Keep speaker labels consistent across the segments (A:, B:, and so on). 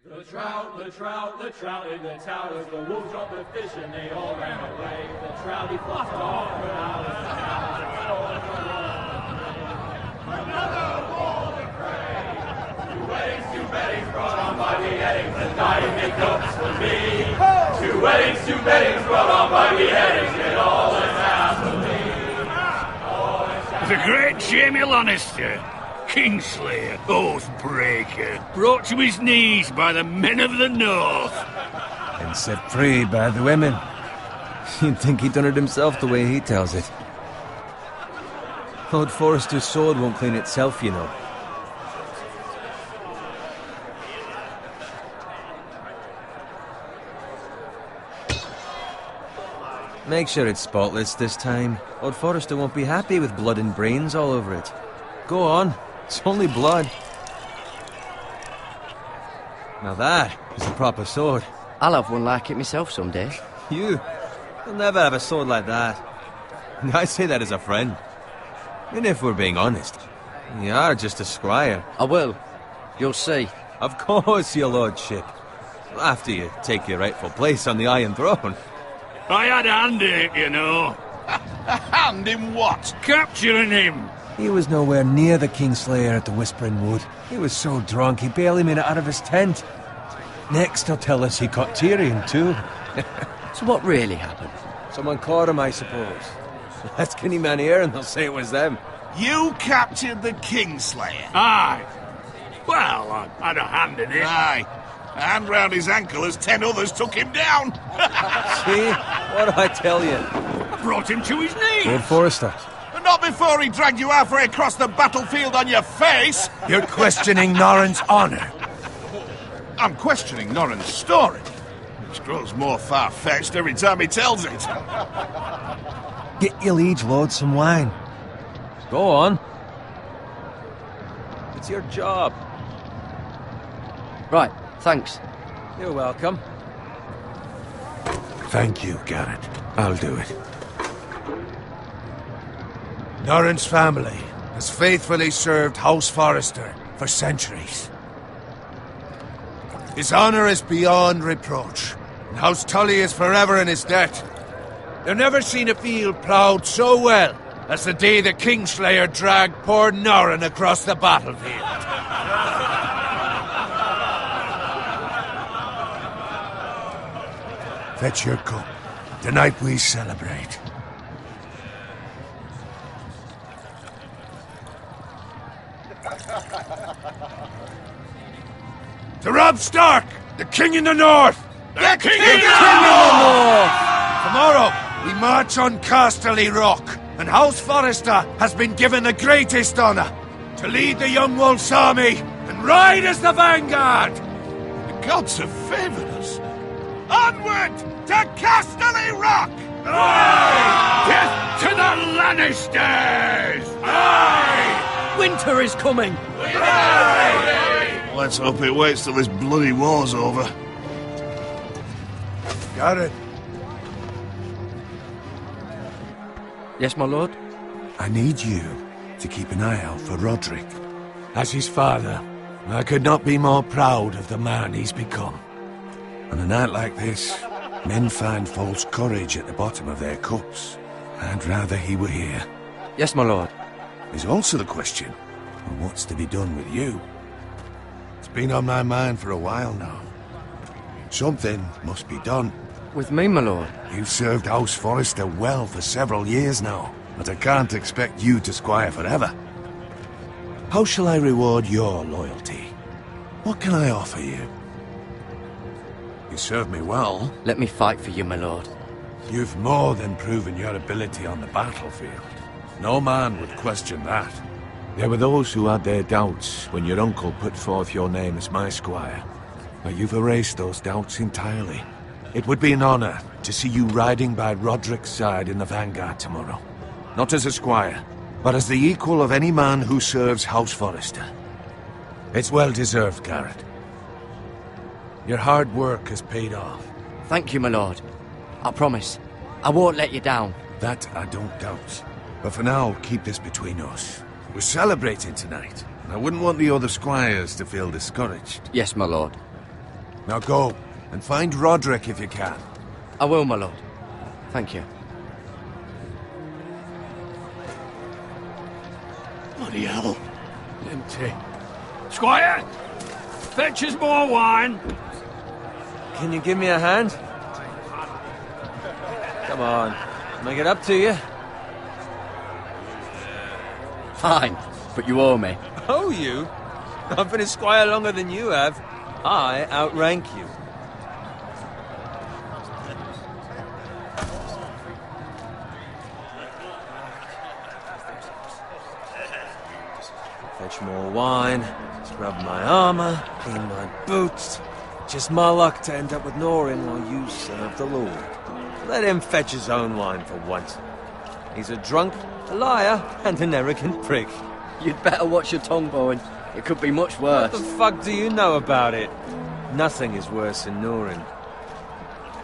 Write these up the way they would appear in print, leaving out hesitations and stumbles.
A: The trout in the towers, the wolves dropped the fish and they all ran away. The trouty flopped off for hours and hours. Another wall to pray. Two weddings brought on by beheadings, and dying make notes for me. Two weddings brought on by beheadings, and all is happily.
B: The great Jamie Lannister, Kingslayer, Oathbreaker, brought to his knees by the men of the North.
C: And set free by the women. You'd think he'd done it himself the way he tells it. Lord Forrester's sword won't clean itself, you know. Make sure it's spotless this time. Lord Forrester won't be happy with blood and brains all over it. Go on. It's only blood. Now that is a proper sword.
D: I'll have one like it myself someday.
C: You'll never have a sword like that. I say that as a friend. And if we're being honest, you are just a squire.
D: I will. You'll see.
C: Of course, your lordship. After you take your rightful place on the Iron Throne.
B: I had a hand in it, you know.
E: A hand in what?
B: Capturing him.
C: He was nowhere near the Kingslayer at the Whispering Wood. He was so drunk he barely made it out of his tent. Next he'll tell us he caught Tyrion too.
D: So what really happened?
C: Someone caught him, I suppose. Ask any man here and they'll say it was them.
E: You captured the Kingslayer?
B: Aye. Well, I had a hand in it.
E: Aye. A hand round his ankle as 10 others took him down.
C: See? What do I tell you?
B: I brought him to his knees.
C: Lord Forrester.
E: But not before he dragged you halfway across the battlefield on your face.
F: You're questioning Norrin's honor.
E: I'm questioning Norrin's story, which grows more far-fetched every time he tells it.
C: Get your liege lord some wine. Go on. It's your job.
D: Right, thanks.
C: You're welcome.
F: Thank you, Garrett. I'll do it. Norrin's family has faithfully served House Forrester for centuries. His honor is beyond reproach, and House Tully is forever in his debt. They've never seen a field ploughed so well as the day the Kingslayer dragged poor Norrin across the battlefield. Fetch your cup. Tonight we celebrate. To Robb Stark, the King in the North!
E: The King
F: in the North! Tomorrow, we march on Casterly Rock, and House Forrester has been given the greatest honor to lead the Young Wolf's army and ride as the vanguard!
E: The gods have favored us. Onward to Casterly Rock!
B: Aye! Death to the Lannisters!
D: Aye! Winter is coming!
E: Aye! Let's hope it waits till this bloody war's over.
F: Got it.
D: Yes, my lord?
F: I need you to keep an eye out for Roderick. As his father, I could not be more proud of the man he's become. On a night like this, men find false courage at the bottom of their cups. I'd rather he were here.
D: Yes, my lord.
F: There's also the question of what's to be done with you. It's been on my mind for a while now. Something must be done.
D: With me, my lord?
F: You've served House Forrester well for several years now, but I can't expect you to squire forever. How shall I reward your loyalty? What can I offer you? You served me well.
D: Let me fight for you, my lord.
F: You've more than proven your ability on the battlefield. No man would question that. There were those who had their doubts when your uncle put forth your name as my squire. But you've erased those doubts entirely. It would be an honor to see you riding by Roderick's side in the vanguard tomorrow. Not as a squire, but as the equal of any man who serves House Forrester. It's well deserved, Garrett. Your hard work has paid off.
D: Thank you, my lord. I promise. I won't let you down.
F: That I don't doubt. But for now, keep this between us. We're celebrating tonight, and I wouldn't want the other squires to feel discouraged.
D: Yes, my lord.
F: Now go, and find Roderick if you can.
D: I will, my lord. Thank you.
B: Bloody hell. Empty. Squire! Fetch us more wine!
C: Can you give me a hand? Come on, make it up to you.
D: Fine, but you owe me.
C: Oh, you? I've been a squire longer than you have. I outrank you. Fetch more wine, scrub my armor, clean my boots. Just my luck to end up with Norin while you serve the Lord. Let him fetch his own wine for once. He's a drunk, a liar, and an arrogant prick.
D: You'd better watch your tongue, Bowen. It could be much worse.
C: What the fuck do you know about it? Nothing is worse than Norin.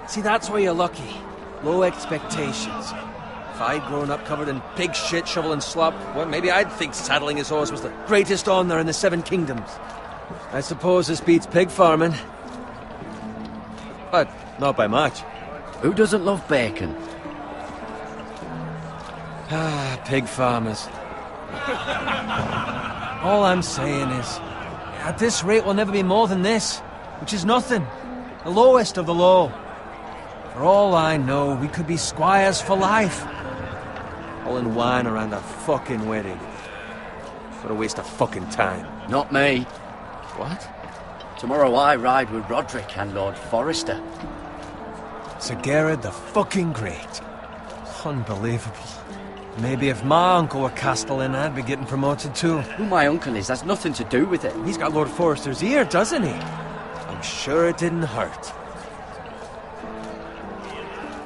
C: See, that's where you're lucky. Low expectations. If I'd grown up covered in pig shit, shovel and slop, well, maybe I'd think saddling his horse was the greatest honor in the Seven Kingdoms. I suppose this beats pig farming. But not by much.
D: Who doesn't love bacon?
C: Ah, pig farmers. All I'm saying is, at this rate we'll never be more than this, which is nothing. The lowest of the low. For all I know, we could be squires for life. All in wine around a fucking wedding. What a waste of fucking time.
D: Not me.
C: What?
D: Tomorrow I ride with Roderick and Lord Forrester.
C: Sir Gerard the fucking Great. Unbelievable. Maybe if my uncle were Castellan, I'd be getting promoted too.
D: Who my uncle is has nothing to do with it.
C: He's got Lord Forrester's ear, doesn't he? I'm sure it didn't hurt.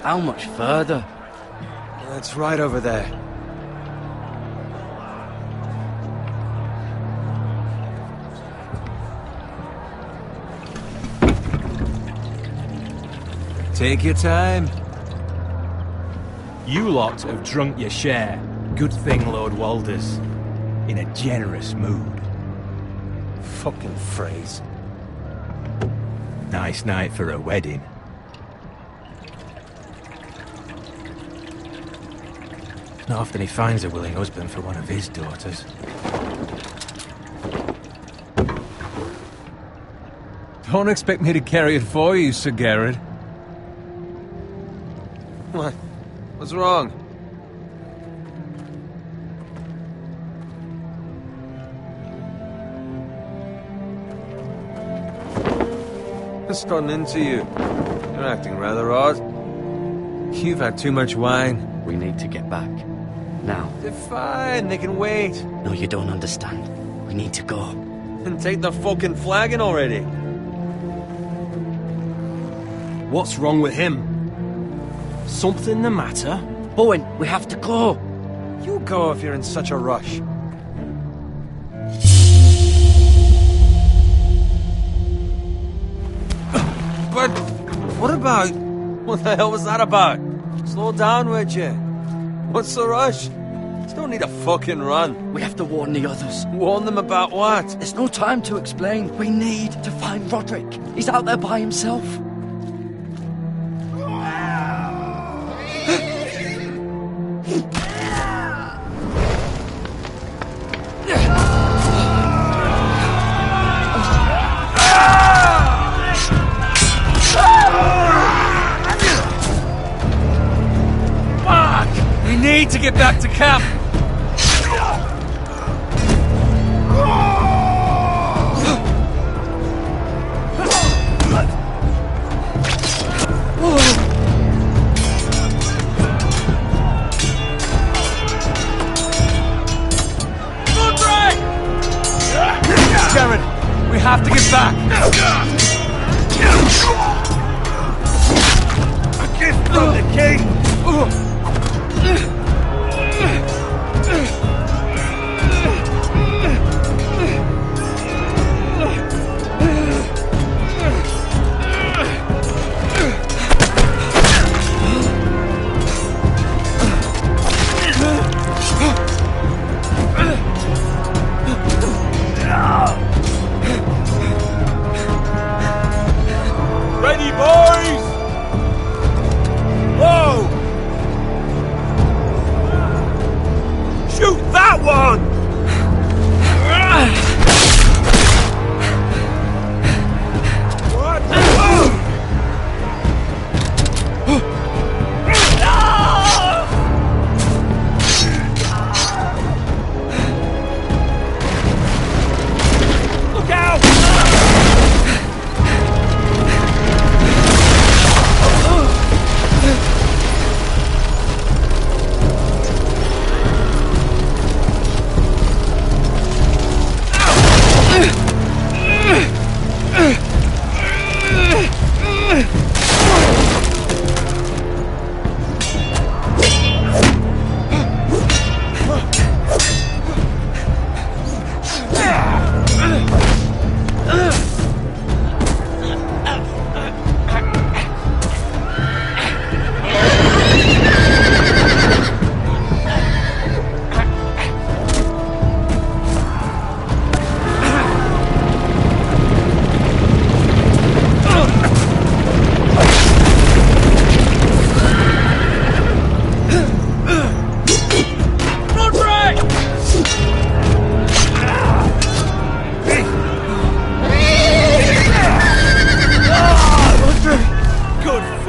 D: How much further?
C: That's right over there. Take your time.
G: You lot have drunk your share. Good thing Lord Walder's in a generous mood.
C: Fucking phrase.
G: Nice night for a wedding. Not often he finds a willing husband for one of his daughters.
C: Don't expect me to carry it for you, Sir Gerard. What? What's wrong? What's gotten into you? You're acting rather odd. You've had too much wine.
D: We need to get back. Now.
C: They're fine, they can wait.
D: No, you don't understand. We need to go.
C: And take the fucking flagon already.
G: What's wrong with him? Something the matter?
D: Bowen, we have to go.
C: You go if you're in such a rush. But what about... What the hell was that about? Slow down, would you? What's the rush? There's no need to fucking run.
D: We have to warn the others.
C: Warn them about what?
D: There's no time to explain. We need to find Roderick. He's out there by himself.
C: We need to get back to camp. Gerard, we have to get back. A gift from the king.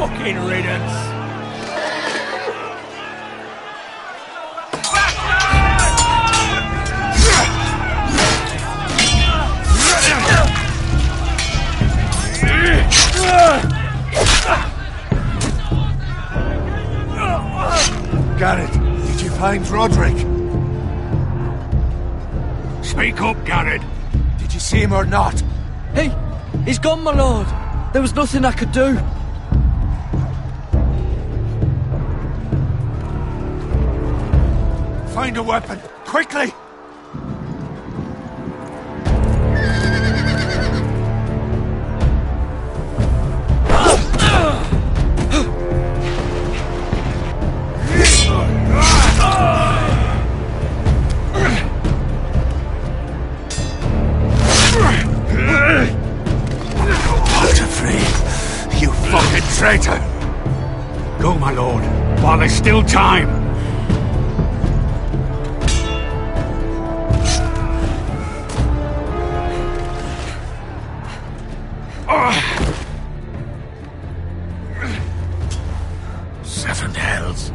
G: fucking riddance.
F: Garrett, did you find Roderick?
B: Speak up, Garrett.
F: Did you see him or not?
D: He's gone, my lord. There was nothing I could do.
F: Find a weapon, quickly!
B: Traitor! Go, my lord, while there's still time. Seven hells.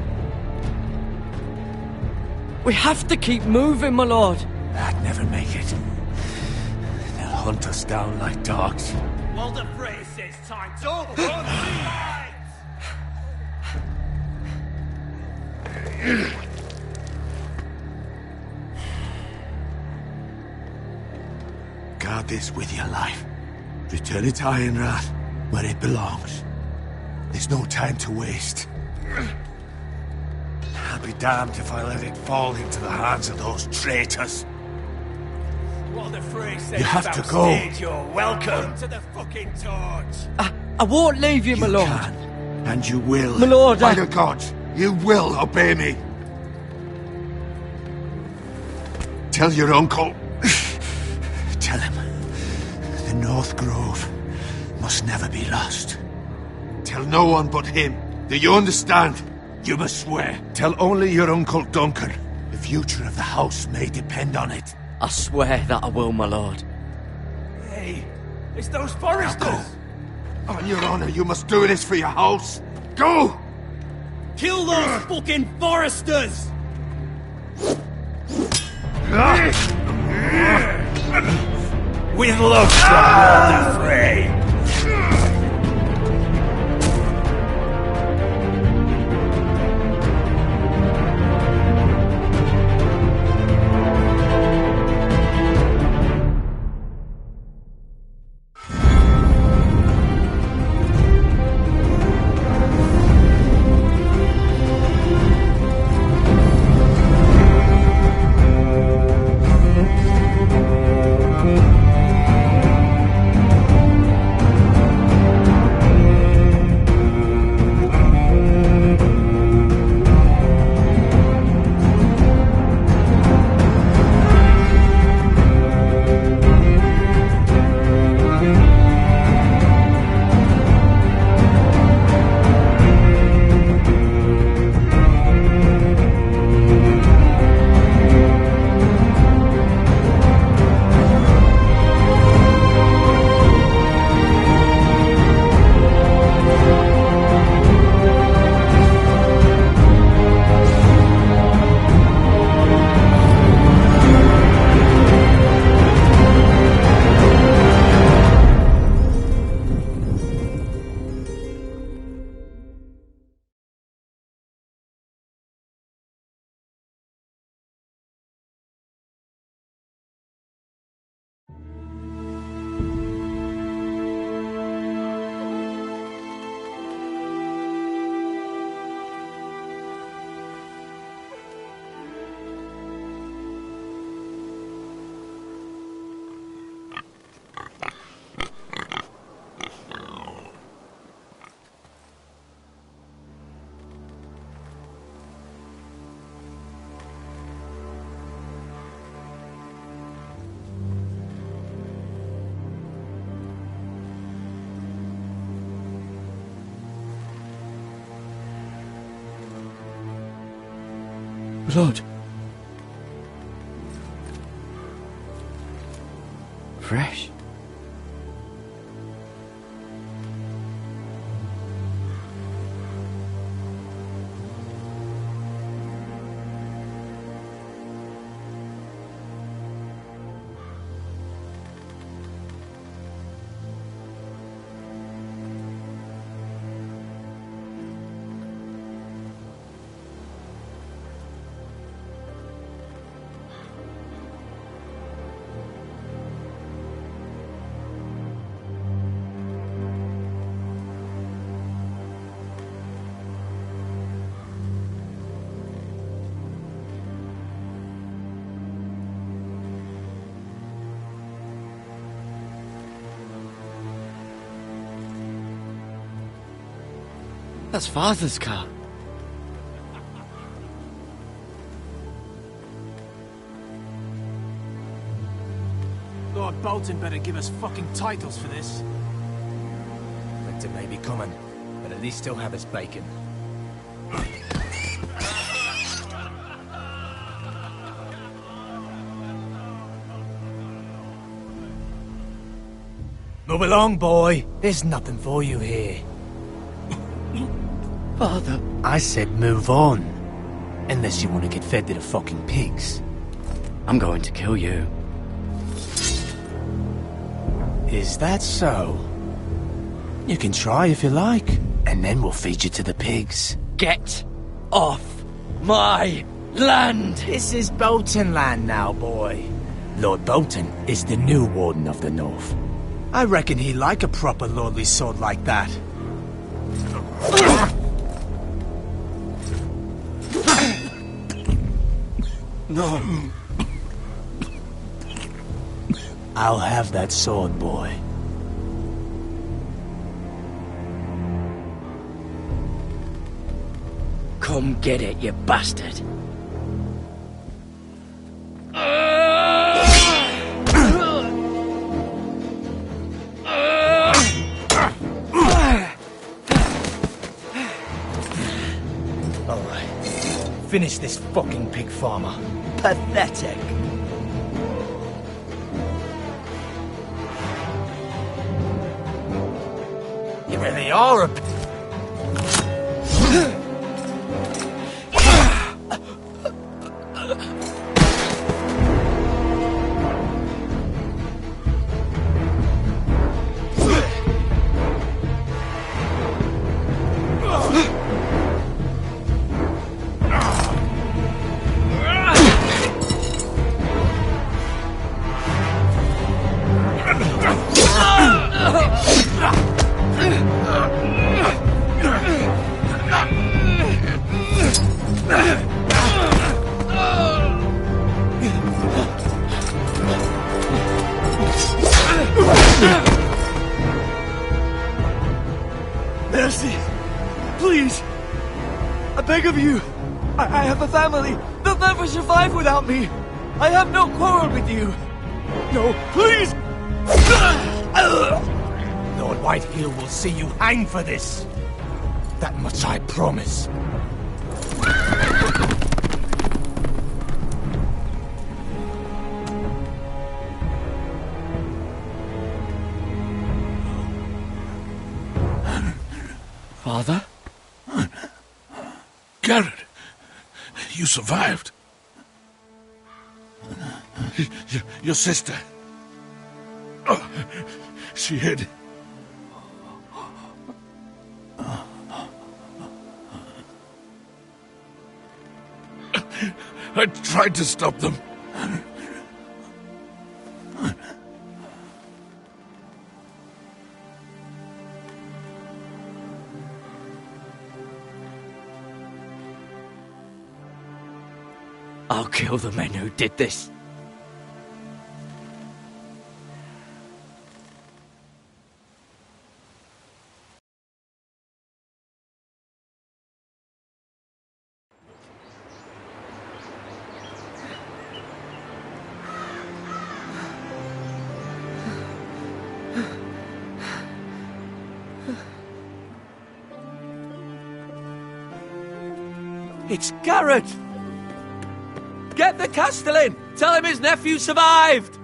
D: We have to keep moving, my lord.
F: I'd never make it. They'll hunt us down like dogs.
A: Walder Frey says time to run.
F: Guard this with your life. Return it to Ironrath, where it belongs. There's no time to waste. I'll be damned if I let it fall into the hands of those traitors.
A: Walder Frey says
F: You have to go.
A: You're welcome to the fucking torch.
D: I won't leave you, my lord.
F: Can, and you will.
D: My lord,
F: By the gods, you will obey me. Tell your uncle. Tell him the North Grove must never be lost. Tell no one but him. Do you understand? You must swear. Tell only your Uncle Duncan. The future of the house may depend on it.
D: I swear that I will, my lord.
A: Hey, it's those foresters.
F: Now go. On your honor, you must do this for your house. Go!
A: Kill those fucking foresters!
B: With love from Walder Frey.
D: Blood. Fresh. That's Father's car.
G: Lord Bolton better give us fucking titles for this. Winter may be coming, but at least he'll have his bacon. Move along, boy. There's nothing for you here.
D: Father.
G: I said move on. Unless you want to get fed to the fucking pigs.
D: I'm going to kill you.
G: Is that so? You can try if you like, and then we'll feed you to the pigs.
D: Get off my land!
G: This is Bolton land now, boy. Lord Bolton is the new Warden of the North. I reckon he'd like a proper lordly sword like that.
D: No.
G: I'll have that sword, boy.
D: Come get it, you bastard.
G: Alright. Finish this fucking pig farmer.
D: Pathetic.
G: You really are a
D: Mercy! Please! I beg of you! I have a family! They'll never survive without me! I have no quarrel with you! No, please!
G: Lord Whitehill will see you hang for this. That much I promise.
D: Father?
E: Garrett, you survived. Your sister. Oh, she hid. I tried to stop them.
D: I'll kill the men who did this.
C: It's Garrett! Get the Castellan! Tell him his nephew survived!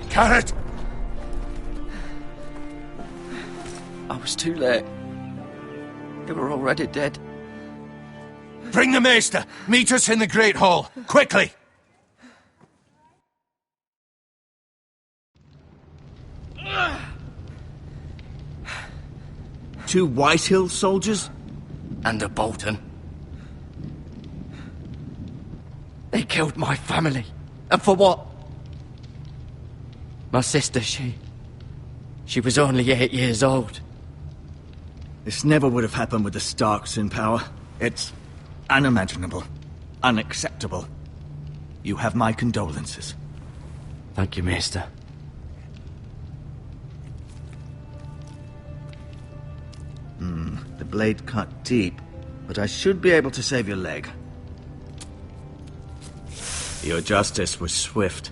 E: Garrett!
D: I was too late. They were already dead.
E: Bring the maester! Meet us in the Great Hall! Quickly!
D: Two Whitehill soldiers? And a Bolton. They killed my family. And for what? My sister, she was only 8 years old.
H: This never would have happened with the Starks in power. It's unimaginable. Unacceptable. You have my condolences.
G: Thank you, Maester.
H: The blade cut deep, but I should be able to save your leg. Your justice was swift.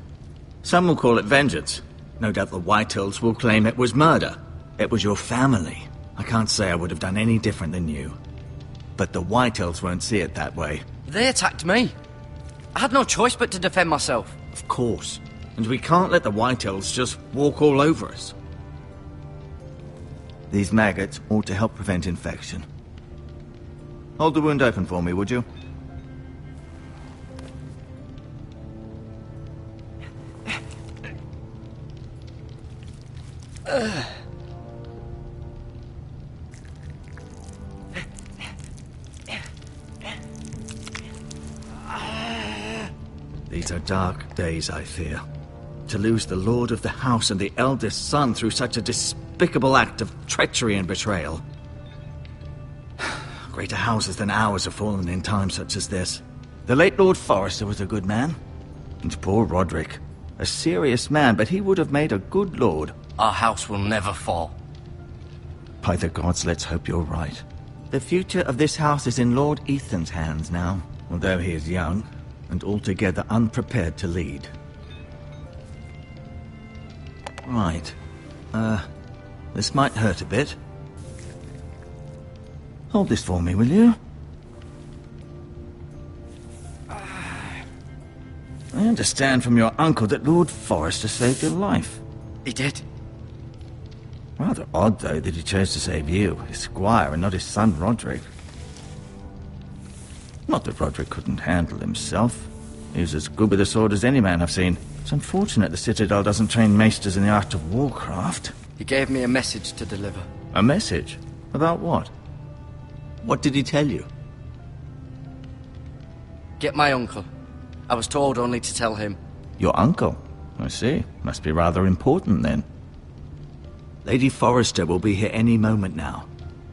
H: Some will call it vengeance. No doubt the Whitehills will claim it was murder. It was your family. I can't say I would have done any different than you. But the Whitehills won't see it that way.
I: They attacked me. I had no choice but to defend myself.
H: Of course. And we can't let the Whitehills just walk all over us. These maggots ought to help prevent infection. Hold the wound open for me, would you? These are dark days, I fear. To lose the lord of the house and the eldest son through such a despicable act of treachery and betrayal. Greater houses than ours have fallen in times such as this. The late Lord Forrester was a good man. And poor Roderick. A serious man, but he would have made a good lord.
I: Our house will never fall.
H: By the gods, let's hope you're right. The future of this house is in Lord Ethan's hands now, although he is young and altogether unprepared to lead. Right. This might hurt a bit. Hold this for me, will you? I understand from your uncle that Lord Forrester saved your life.
I: He did.
H: Rather odd, though, that he chose to save you, his squire, and not his son Roderick. Not that Roderick couldn't handle himself. He was as good with a sword as any man I've seen. It's unfortunate the Citadel doesn't train maesters in the art of warcraft.
I: He gave me a message to deliver.
H: A message? About what? What did he tell you?
I: Get my uncle. I was told only to tell him.
H: Your uncle? I see. Must be rather important, then. Lady Forrester will be here any moment now.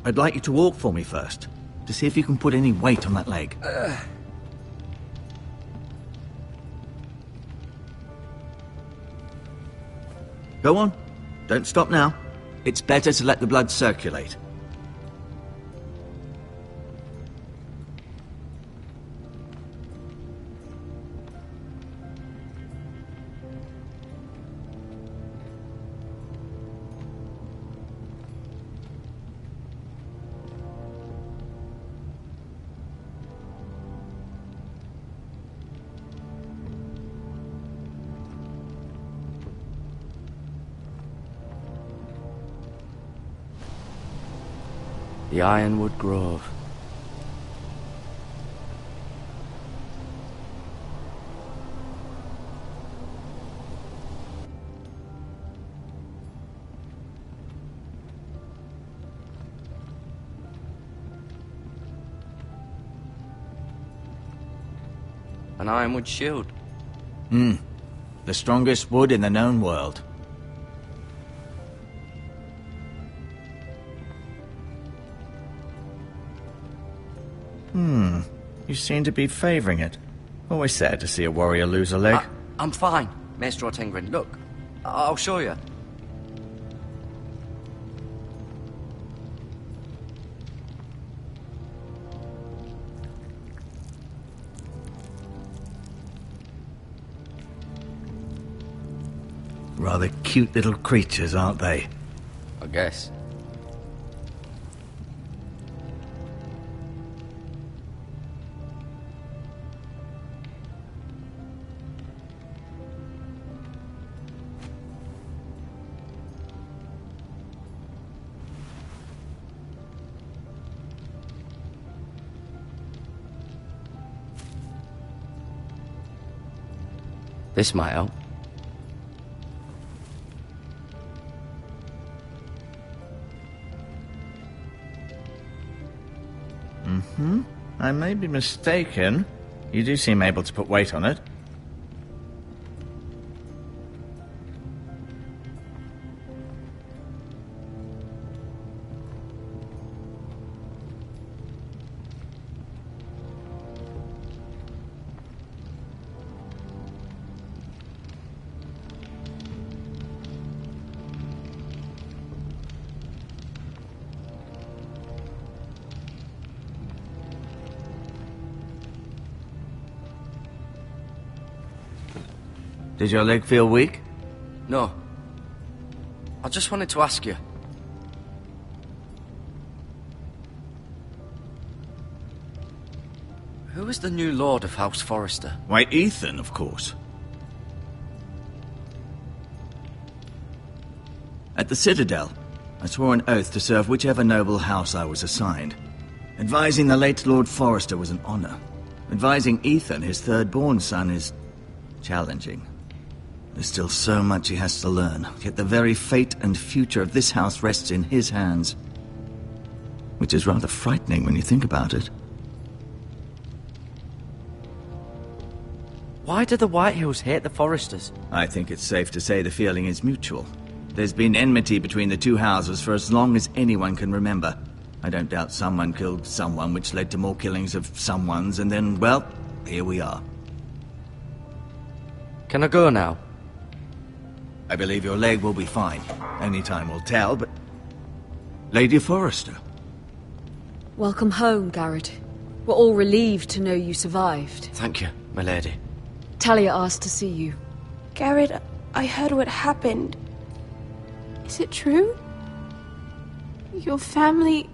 H: I'd like you to walk for me first, to see if you can put any weight on that leg. Go on. Don't stop now. It's better to let the blood circulate.
I: The Ironwood Grove. An ironwood shield.
H: The strongest wood in the known world. You seem to be favoring it. Always sad to see a warrior lose a leg.
I: I'm fine, Maester Otengrin. Look, I'll show you.
H: Rather cute little creatures, aren't they?
I: I guess. This might help.
H: I may be mistaken. You do seem able to put weight on it. Did your leg feel weak?
I: No. I just wanted to ask you. Who is the new Lord of House Forrester?
H: Why, Ethan, of course. At the Citadel, I swore an oath to serve whichever noble house I was assigned. Advising the late Lord Forrester was an honor. Advising Ethan, his third-born son, is challenging. There's still so much he has to learn, yet the very fate and future of this house rests in his hands. Which is rather frightening when you think about it.
I: Why do the Whitehills hate the Forresters?
H: I think it's safe to say the feeling is mutual. There's been enmity between the two houses for as long as anyone can remember. I don't doubt someone killed someone, which led to more killings of someones, and then, well, here we are.
I: Can I go now?
H: I believe your leg will be fine. Only time will tell, but... Lady Forrester.
J: Welcome home, Garrett. We're all relieved to know you survived.
I: Thank you, my lady.
J: Talia asked to see you.
K: Garrett, I heard what happened. Is it true? Your family...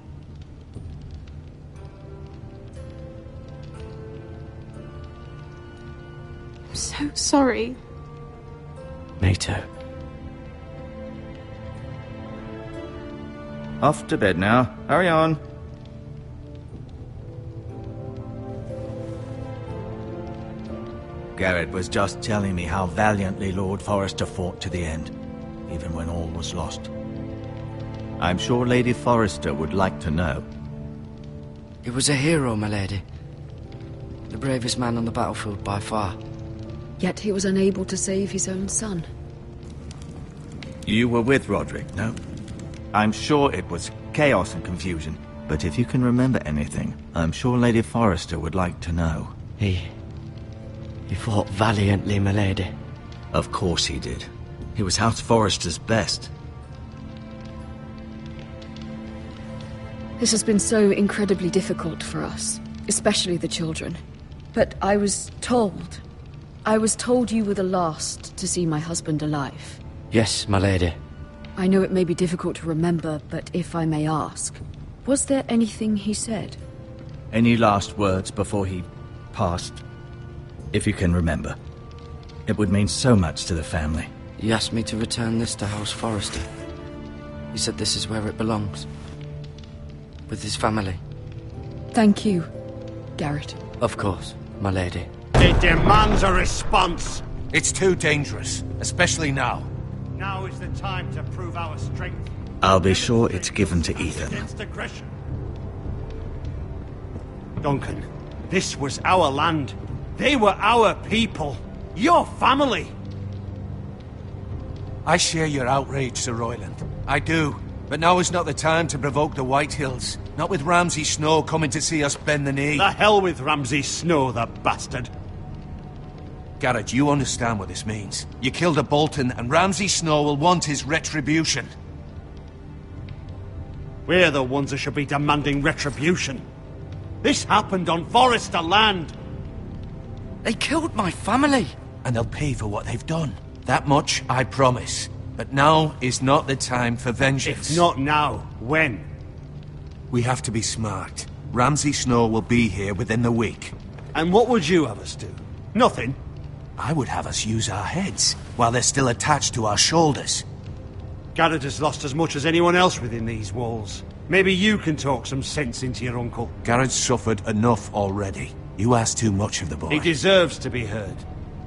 K: I'm so sorry.
I: Me too.
H: Off to bed now. Hurry on. Garrett was just telling me how valiantly Lord Forrester fought to the end, even when all was lost. I'm sure Lady Forrester would like to know.
I: He was a hero, my lady. The bravest man on the battlefield by far.
J: Yet he was unable to save his own son.
H: You were with Roderick, no? I'm sure it was chaos and confusion, but if you can remember anything, I'm sure Lady Forrester would like to know.
I: He fought valiantly, my lady.
H: Of course he did. He was House Forrester's best.
J: This has been so incredibly difficult for us, especially the children. But I was told you were the last to see my husband alive.
I: Yes, my lady.
J: I know it may be difficult to remember, but if I may ask, was there anything he said?
H: Any last words before he passed? If you can remember. It would mean so much to the family.
I: He asked me to return this to House Forrester. He said this is where it belongs. With his family.
J: Thank you, Garrett.
I: Of course, my lady.
L: It demands a response.
F: It's too dangerous, especially now.
L: Now is the time to prove our strength.
H: I'll be sure it's given to Ethan.
L: Against aggression. Duncan, this was our land. They were our people. Your family.
F: I share your outrage, Sir Royland. I do. But now is not the time to provoke the Whitehills. Not with Ramsay Snow coming to see us bend the knee.
L: The hell with Ramsay Snow, the bastard.
F: Garrett, you understand what this means. You killed a Bolton, and Ramsay Snow will want his retribution.
L: We're the ones that should be demanding retribution. This happened on Forrester land.
I: They killed my family.
F: And they'll pay for what they've done. That much I promise. But now is not the time for vengeance.
L: If not now, when?
F: We have to be smart. Ramsay Snow will be here within the week.
L: And what would you have us do? Nothing?
F: I would have us use our heads, while they're still attached to our shoulders.
L: Garrett has lost as much as anyone else within these walls. Maybe you can talk some sense into your uncle.
F: Garrett's suffered enough already. You ask too much of the boy.
L: He deserves to be heard.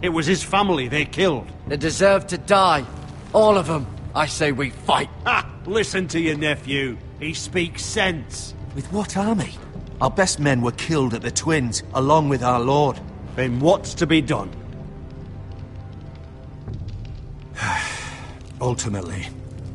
L: It was his family they killed.
I: They deserve to die. All of them. I say we fight.
L: Ha! Listen to your nephew. He speaks sense.
F: With what army? Our best men were killed at the Twins, along with our lord.
L: Then what's to be done?
F: Ultimately,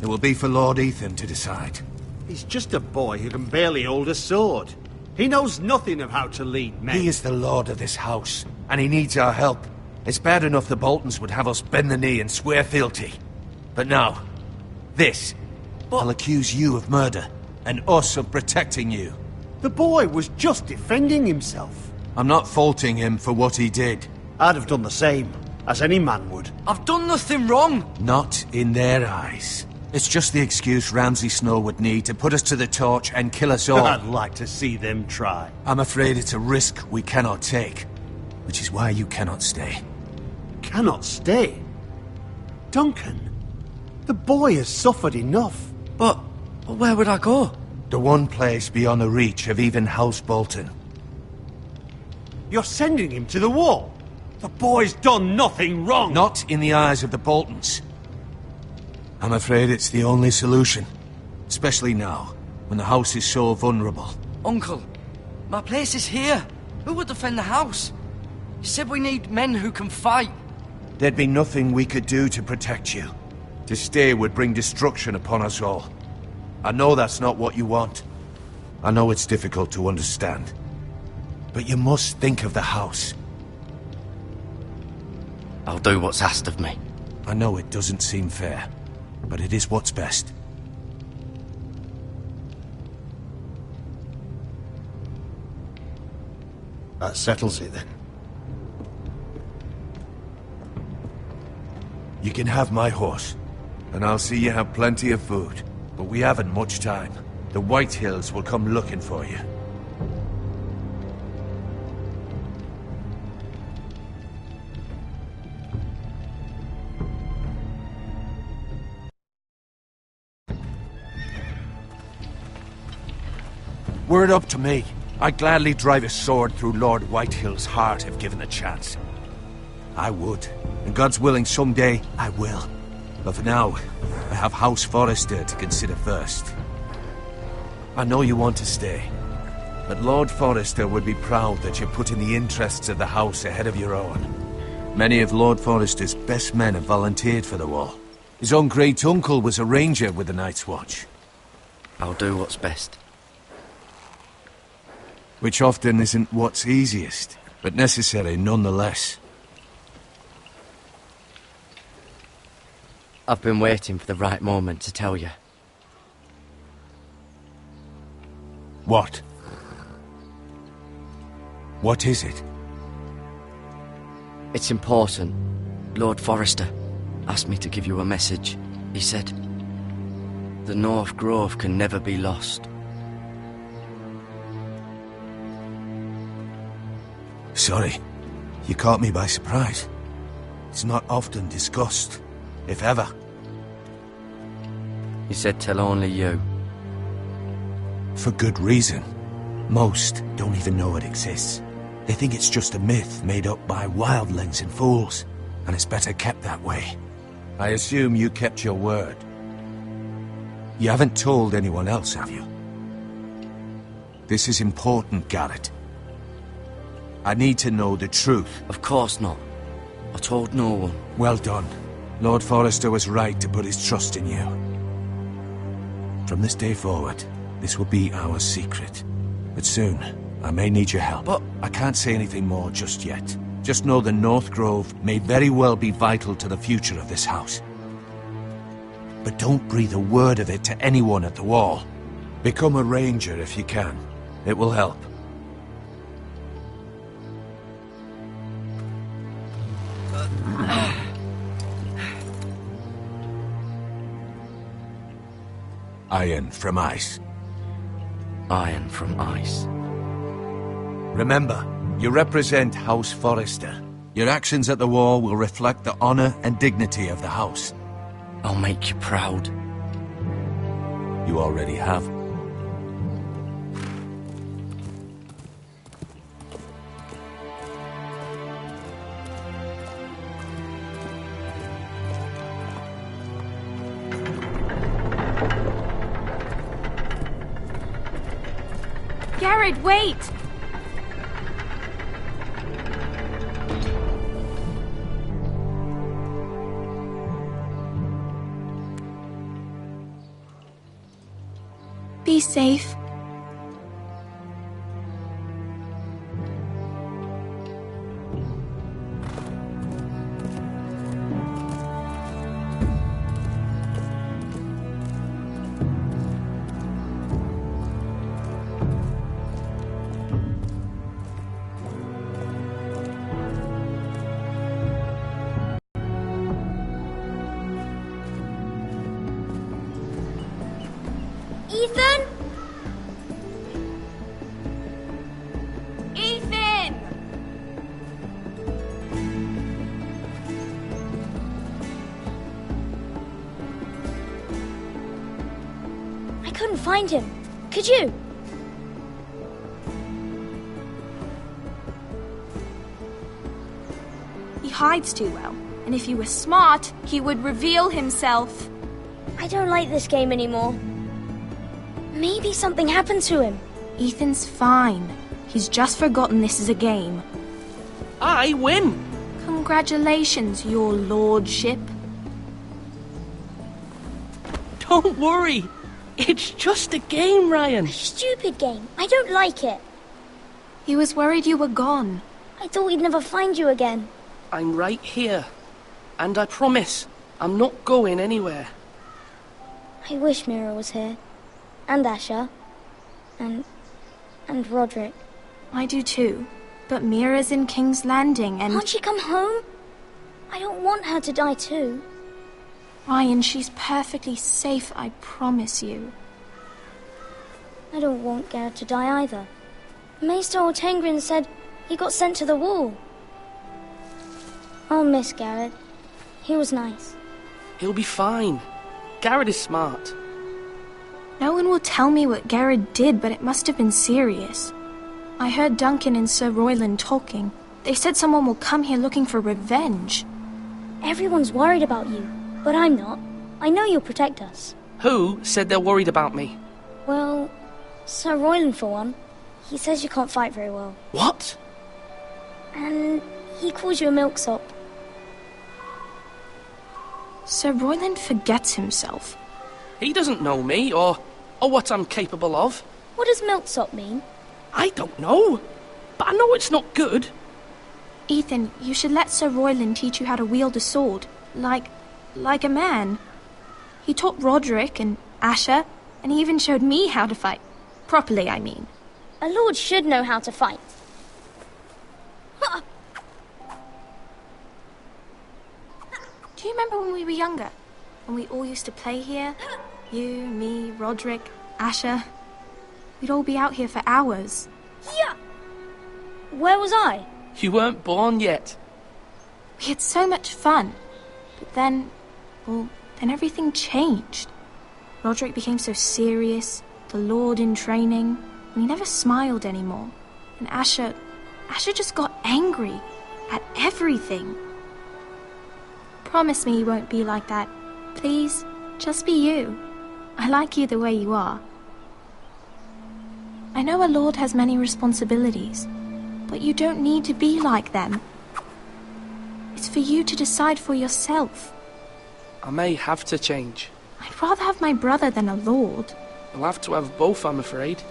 F: it will be for Lord Ethan to decide.
L: He's just a boy who can barely hold a sword. He knows nothing of how to lead men.
F: He is the lord of this house, and he needs our help. It's bad enough the Boltons would have us bend the knee and swear fealty. But now, this. I'll accuse you of murder, and us of protecting you.
L: The boy was just defending himself.
F: I'm not faulting him for what he did.
L: I'd have done the same. as any man would.
G: I've done nothing wrong.
F: Not in their eyes. It's just the excuse Ramsay Snow would need to put us to the torch and kill us all.
L: I'd like to see them try.
F: I'm afraid it's a risk we cannot take, which is why you cannot stay.
L: Cannot stay? Duncan, the boy has suffered enough.
G: But where would I go?
F: The one place beyond the reach of even House Bolton.
L: You're sending him to the wall. The boy's done nothing wrong.
F: Not in the eyes of the Boltons. I'm afraid it's the only solution. Especially now, when the house is so vulnerable.
G: Uncle, my place is here. Who would defend the house? You said we need men who can fight.
F: There'd be nothing we could do to protect you. To stay would bring destruction upon us all. I know that's not what you want. I know it's difficult to understand. But you must think of the house.
I: I'll do what's asked of me.
F: I know it doesn't seem fair, but it is what's best.
L: That settles it then.
F: You can have my horse, and I'll see you have plenty of food. But we haven't much time. The White Hills will come looking for you. Were it up to me, I'd gladly drive a sword through Lord Whitehill's heart if given the chance. I would, and God's willing someday I will. But for now, I have House Forrester to consider first. I know you want to stay, but Lord Forrester would be proud that you're putting the interests of the house ahead of your own. Many of Lord Forrester's best men have volunteered for the war. His own great-uncle was a ranger with the Night's Watch.
I: I'll do what's best.
F: Which often isn't what's easiest, but necessary nonetheless.
I: I've been waiting for the right moment to tell you.
F: What? What is it?
I: It's important. Lord Forrester asked me to give you a message. He said, the North Grove can never be lost.
F: Sorry, you caught me by surprise. It's not often discussed, if ever.
I: He said tell only you.
F: For good reason. Most don't even know it exists. They think it's just a myth made up by wildlings and fools, and it's better kept that way. I assume you kept your word. You haven't told anyone else, have you? This is important, Garrett. I need to know the truth.
I: Of course not. I told no one.
F: Well done. Lord Forrester was right to put his trust in you. From this day forward, this will be our secret. But soon, I may need your help.
I: But
F: I can't say anything more just yet. Just know the North Grove may very well be vital to the future of this house. But don't breathe a word of it to anyone at the wall. Become a ranger if you can. It will help. Iron from ice.
I: Iron from ice.
F: Remember, you represent House Forrester. Your actions at the war will reflect the honor and dignity of the house.
I: I'll make you proud.
F: You already have.
K: Garrett, wait! Be safe. Ethan? Ethan! I couldn't find him. Could you?
M: He hides too well, and if he were smart, he would reveal himself.
K: I don't like this game anymore. Maybe something happened to him.
M: Ethan's fine. He's just forgotten this is a game.
N: I win!
M: Congratulations, your lordship.
N: Don't worry. It's just a game, Ryan.
K: A stupid game. I don't like it.
M: He was worried you were gone.
K: I thought we'd never find you again.
N: I'm right here. And I promise, I'm not going anywhere.
K: I wish Mira was here. And Asher. And Roderick.
M: I do too. But Mira's in King's Landing and...
K: Can't she come home? I don't want her to die too.
M: Ryan, she's perfectly safe, I promise you.
K: I don't want Garrett to die either. Maester Ortengrin said he got sent to the wall. I'll miss Garrett. He was nice.
N: He'll be fine. Garrett is smart.
M: No one will tell me what Garrett did, but it must have been serious. I heard Duncan and Sir Royland talking. They said someone will come here looking for revenge.
K: Everyone's worried about you, but I'm not. I know you'll protect us.
N: Who said they're worried about me?
K: Well, Sir Royland for one. He says you can't fight very well.
N: What?
K: And he calls you a milksop.
M: Sir Royland forgets himself.
N: He doesn't know me, or what I'm capable of.
K: What does milksop mean?
N: I don't know, but I know it's not good.
M: Ethan, you should let Sir Royland teach you how to wield a sword, like a man. He taught Roderick and Asher, and he even showed me how to fight. Properly, I mean.
K: A lord should know how to fight.
M: Do you remember when we were younger? When we all used to play here? You, me, Roderick, Asher. We'd all be out here for hours.
K: Yeah! Where was I?
N: You weren't born yet.
M: We had so much fun. But then everything changed. Roderick became so serious, the Lord in training, and he never smiled anymore. And Asher just got angry at everything. Promise me you won't be like that. Please, just be you. I like you the way you are. I know a lord has many responsibilities, but you don't need to be like them. It's for you to decide for yourself.
N: I may have to change.
M: I'd rather have my brother than a lord.
N: I'll have to have both, I'm afraid.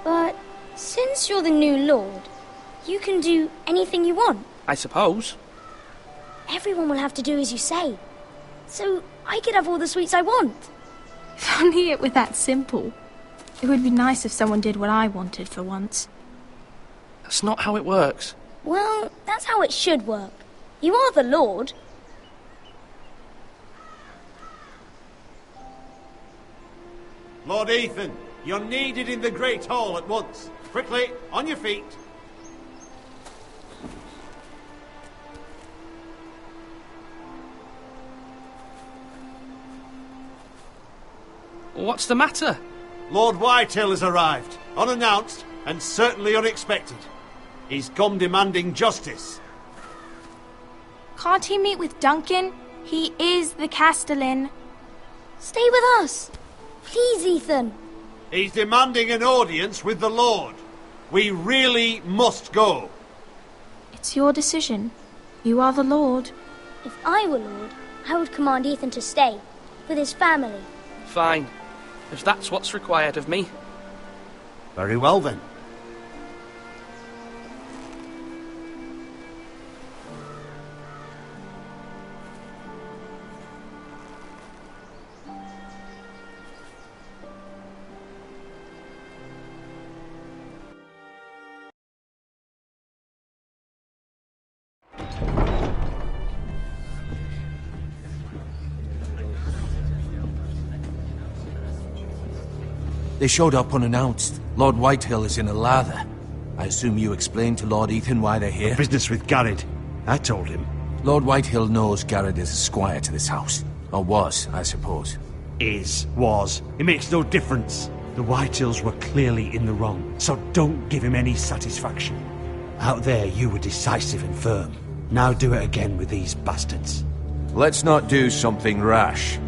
K: But since you're the new lord, you can do anything you want.
N: I suppose.
K: Everyone will have to do as you say. So I could have all the sweets I want.
M: If only it were that simple. It would be nice if someone did what I wanted for once.
N: That's not how it works.
K: Well, that's how it should work. You are the lord.
L: Lord Ethan, you're needed in the Great Hall at once. Quickly, on your feet.
N: What's the matter?
L: Lord Whitetail has arrived, unannounced and certainly unexpected. He's come demanding justice.
M: Can't he meet with Duncan? He is the Castellan.
K: Stay with us. Please, Ethan.
L: He's demanding an audience with the Lord. We really must go.
M: It's your decision. You are the Lord.
K: If I were Lord, I would command Ethan to stay, with his family.
N: Fine. If that's what's required of me.
L: Very well, then.
F: They showed up unannounced. Lord Whitehill is in a lather. I assume you explained to Lord Ethan why they're here?
L: Business with Garrett. I told him.
F: Lord Whitehill knows Garrett is a squire to this house. Or was, I suppose.
L: Was. It makes no difference. The Whitehills were clearly in the wrong, so don't give him any satisfaction. Out there, you were decisive and firm. Now do it again with these bastards.
F: Let's not do something rash.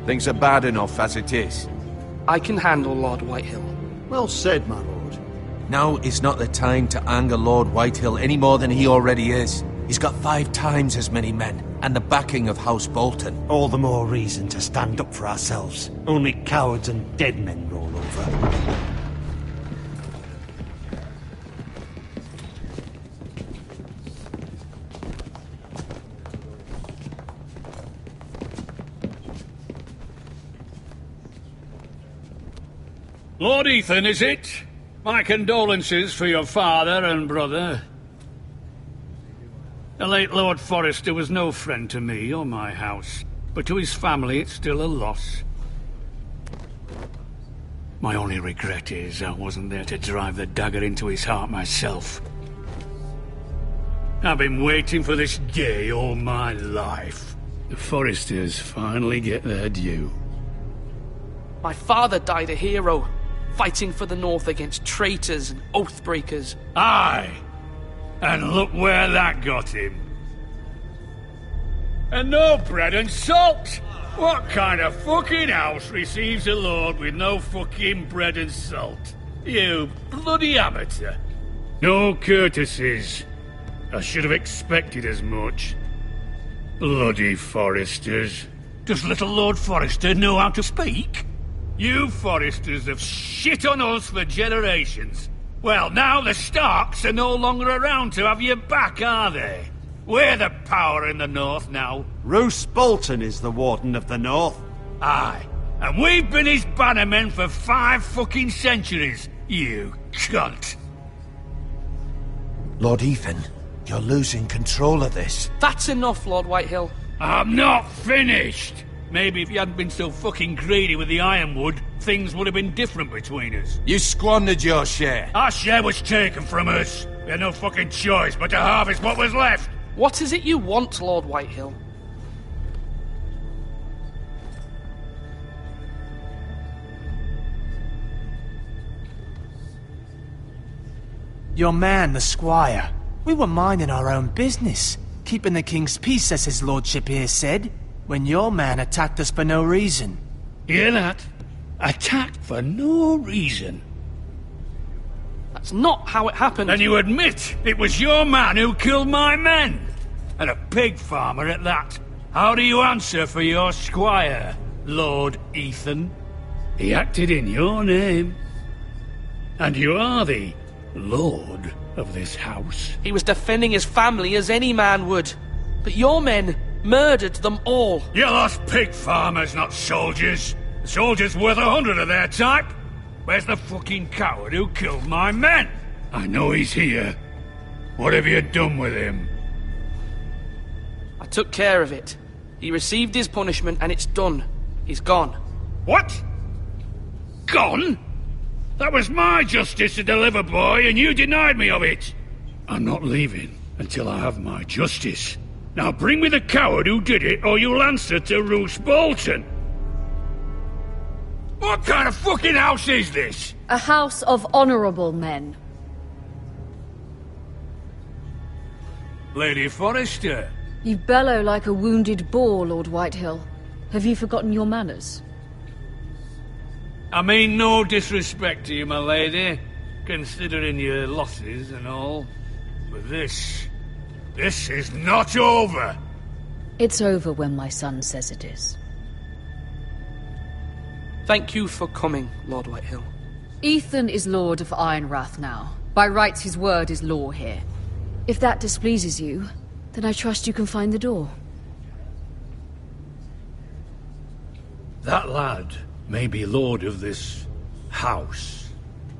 F: Things are bad enough as it is.
N: I can handle Lord Whitehill.
L: Well said, my lord.
F: Now is not the time to anger Lord Whitehill any more than he already is. He's got 5 times as many men, and the backing of House Bolton.
L: All the more reason to stand up for ourselves. Only cowards and dead men roll over.
B: Lord Ethan, is it? My condolences for your father and brother. The late Lord Forrester was no friend to me or my house, but to his family it's still a loss. My only regret is I wasn't there to drive the dagger into his heart myself. I've been waiting for this day all my life. The Forresters finally get their due.
N: My father died a hero, fighting for the North against traitors and oath-breakers.
B: Aye! And look where that got him. And no bread and salt! What kind of fucking house receives a lord with no fucking bread and salt? You bloody amateur. No courtesies. I should have expected as much. Bloody Forresters. Does little Lord Forrester know how to speak? You Forresters have shit on us for generations. Well, now the Starks are no longer around to have your back, are they? We're the power in the North now.
L: Roose Bolton is the Warden of the North.
B: Aye. And we've been his bannermen for 5 fucking centuries, you cunt.
F: Lord Ethan, you're losing control of this.
N: That's enough, Lord Whitehill.
B: I'm not finished. Maybe if you hadn't been so fucking greedy with the ironwood, things would have been different between us.
F: You squandered your share.
B: Our share was taken from us. We had no fucking choice but to harvest what was left.
N: What is it you want, Lord Whitehill?
G: Your man, the squire. We were minding our own business, keeping the king's peace, as his lordship here said, when your man attacked us for no reason.
B: Hear that? Attacked for no reason.
N: That's not how it happened.
B: And you admit it was your man who killed my men? And a pig farmer at that. How do you answer for your squire, Lord Ethan? He acted in your name. And you are the lord of this house.
N: He was defending his family as any man would. But your men murdered them all.
B: You lost pig farmers, not soldiers. The soldiers worth 100 of their type. Where's the fucking coward who killed my men? I know he's here. What have you done with him?
N: I took care of it. He received his punishment and it's done. He's gone.
B: What? Gone? That was my justice to deliver, boy, and you denied me of it. I'm not leaving until I have my justice. Now bring me the coward who did it, or you'll answer to Roose Bolton. What kind of fucking house is this?
J: A house of honorable men.
B: Lady Forrester.
J: You bellow like a wounded boar, Lord Whitehill. Have you forgotten your manners?
B: I mean no disrespect to you, my lady, considering your losses and all. But this is not over.
J: It's over when my son says it is.
N: Thank you for coming, Lord Whitehill.
J: Ethan is Lord of Ironrath now. By rights, his word is law here. If that displeases you, then I trust you can find the door.
B: That lad may be lord of this house,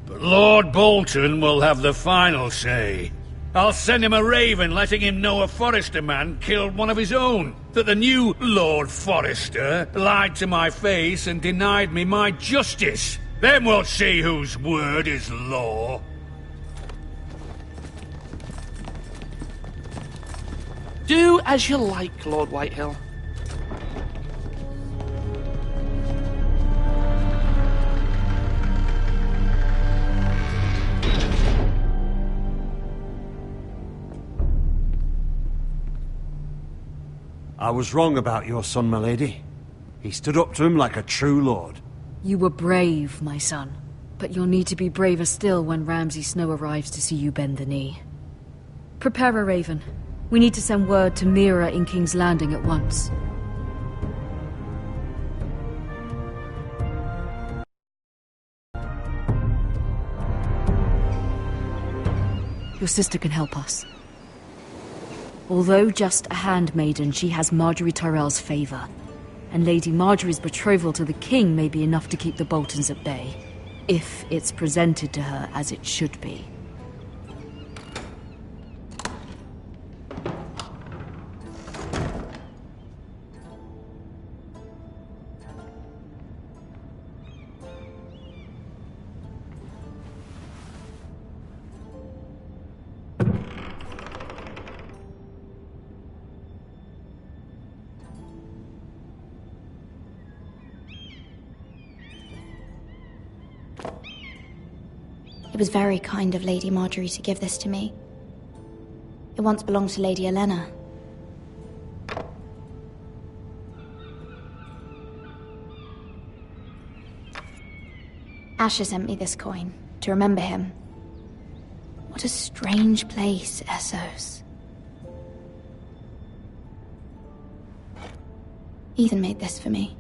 B: but Lord Bolton will have the final say. I'll send him a raven letting him know a Forrester man killed one of his own, that the new Lord Forrester lied to my face and denied me my justice. Then we'll see whose word is law.
N: Do as you like, Lord Whitehill.
L: I was wrong about your son, my lady. He stood up to him like a true lord.
J: You were brave, my son. But you'll need to be braver still when Ramsay Snow arrives to see you bend the knee. Prepare a raven. We need to send word to Mira in King's Landing at once. Your sister can help us. Although just a handmaiden, she has Marjorie Tyrell's favor. And Lady Marjorie's betrothal to the king may be enough to keep the Boltons at bay, if it's presented to her as it should be.
O: It was very kind of Lady Marjorie to give this to me. It once belonged to Lady Elena. Asher sent me this coin to remember him. What a strange place, Essos. Ethan made this for me.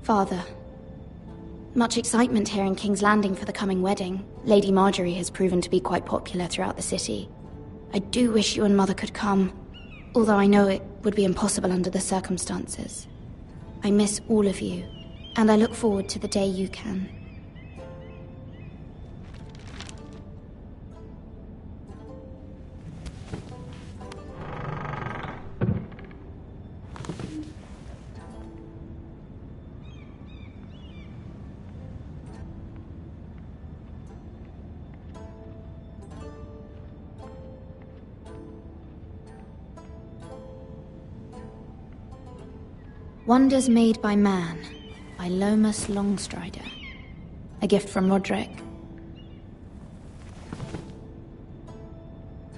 O: Father, much excitement here in King's Landing for the coming wedding. Lady Marjorie has proven to be quite popular throughout the city. I do wish you and Mother could come, although I know it would be impossible under the circumstances. I miss all of you, and I look forward to the day you can. Wonders Made by Man, by Lomas Longstrider. A gift from Roderick.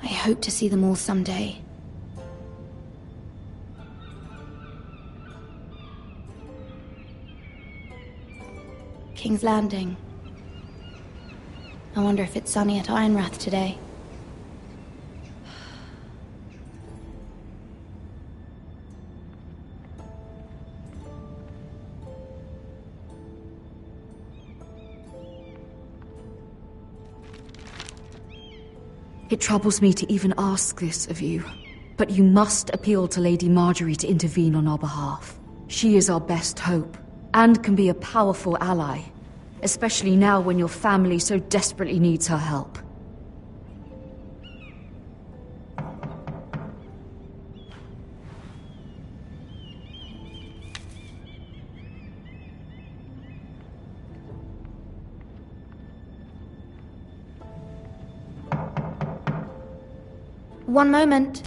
O: I hope to see them all someday. King's Landing. I wonder if it's sunny at Ironrath today.
J: It troubles me to even ask this of you, but you must appeal to Lady Marjorie to intervene on our behalf. She is our best hope, and can be a powerful ally, especially now when your family so desperately needs her help.
O: One moment.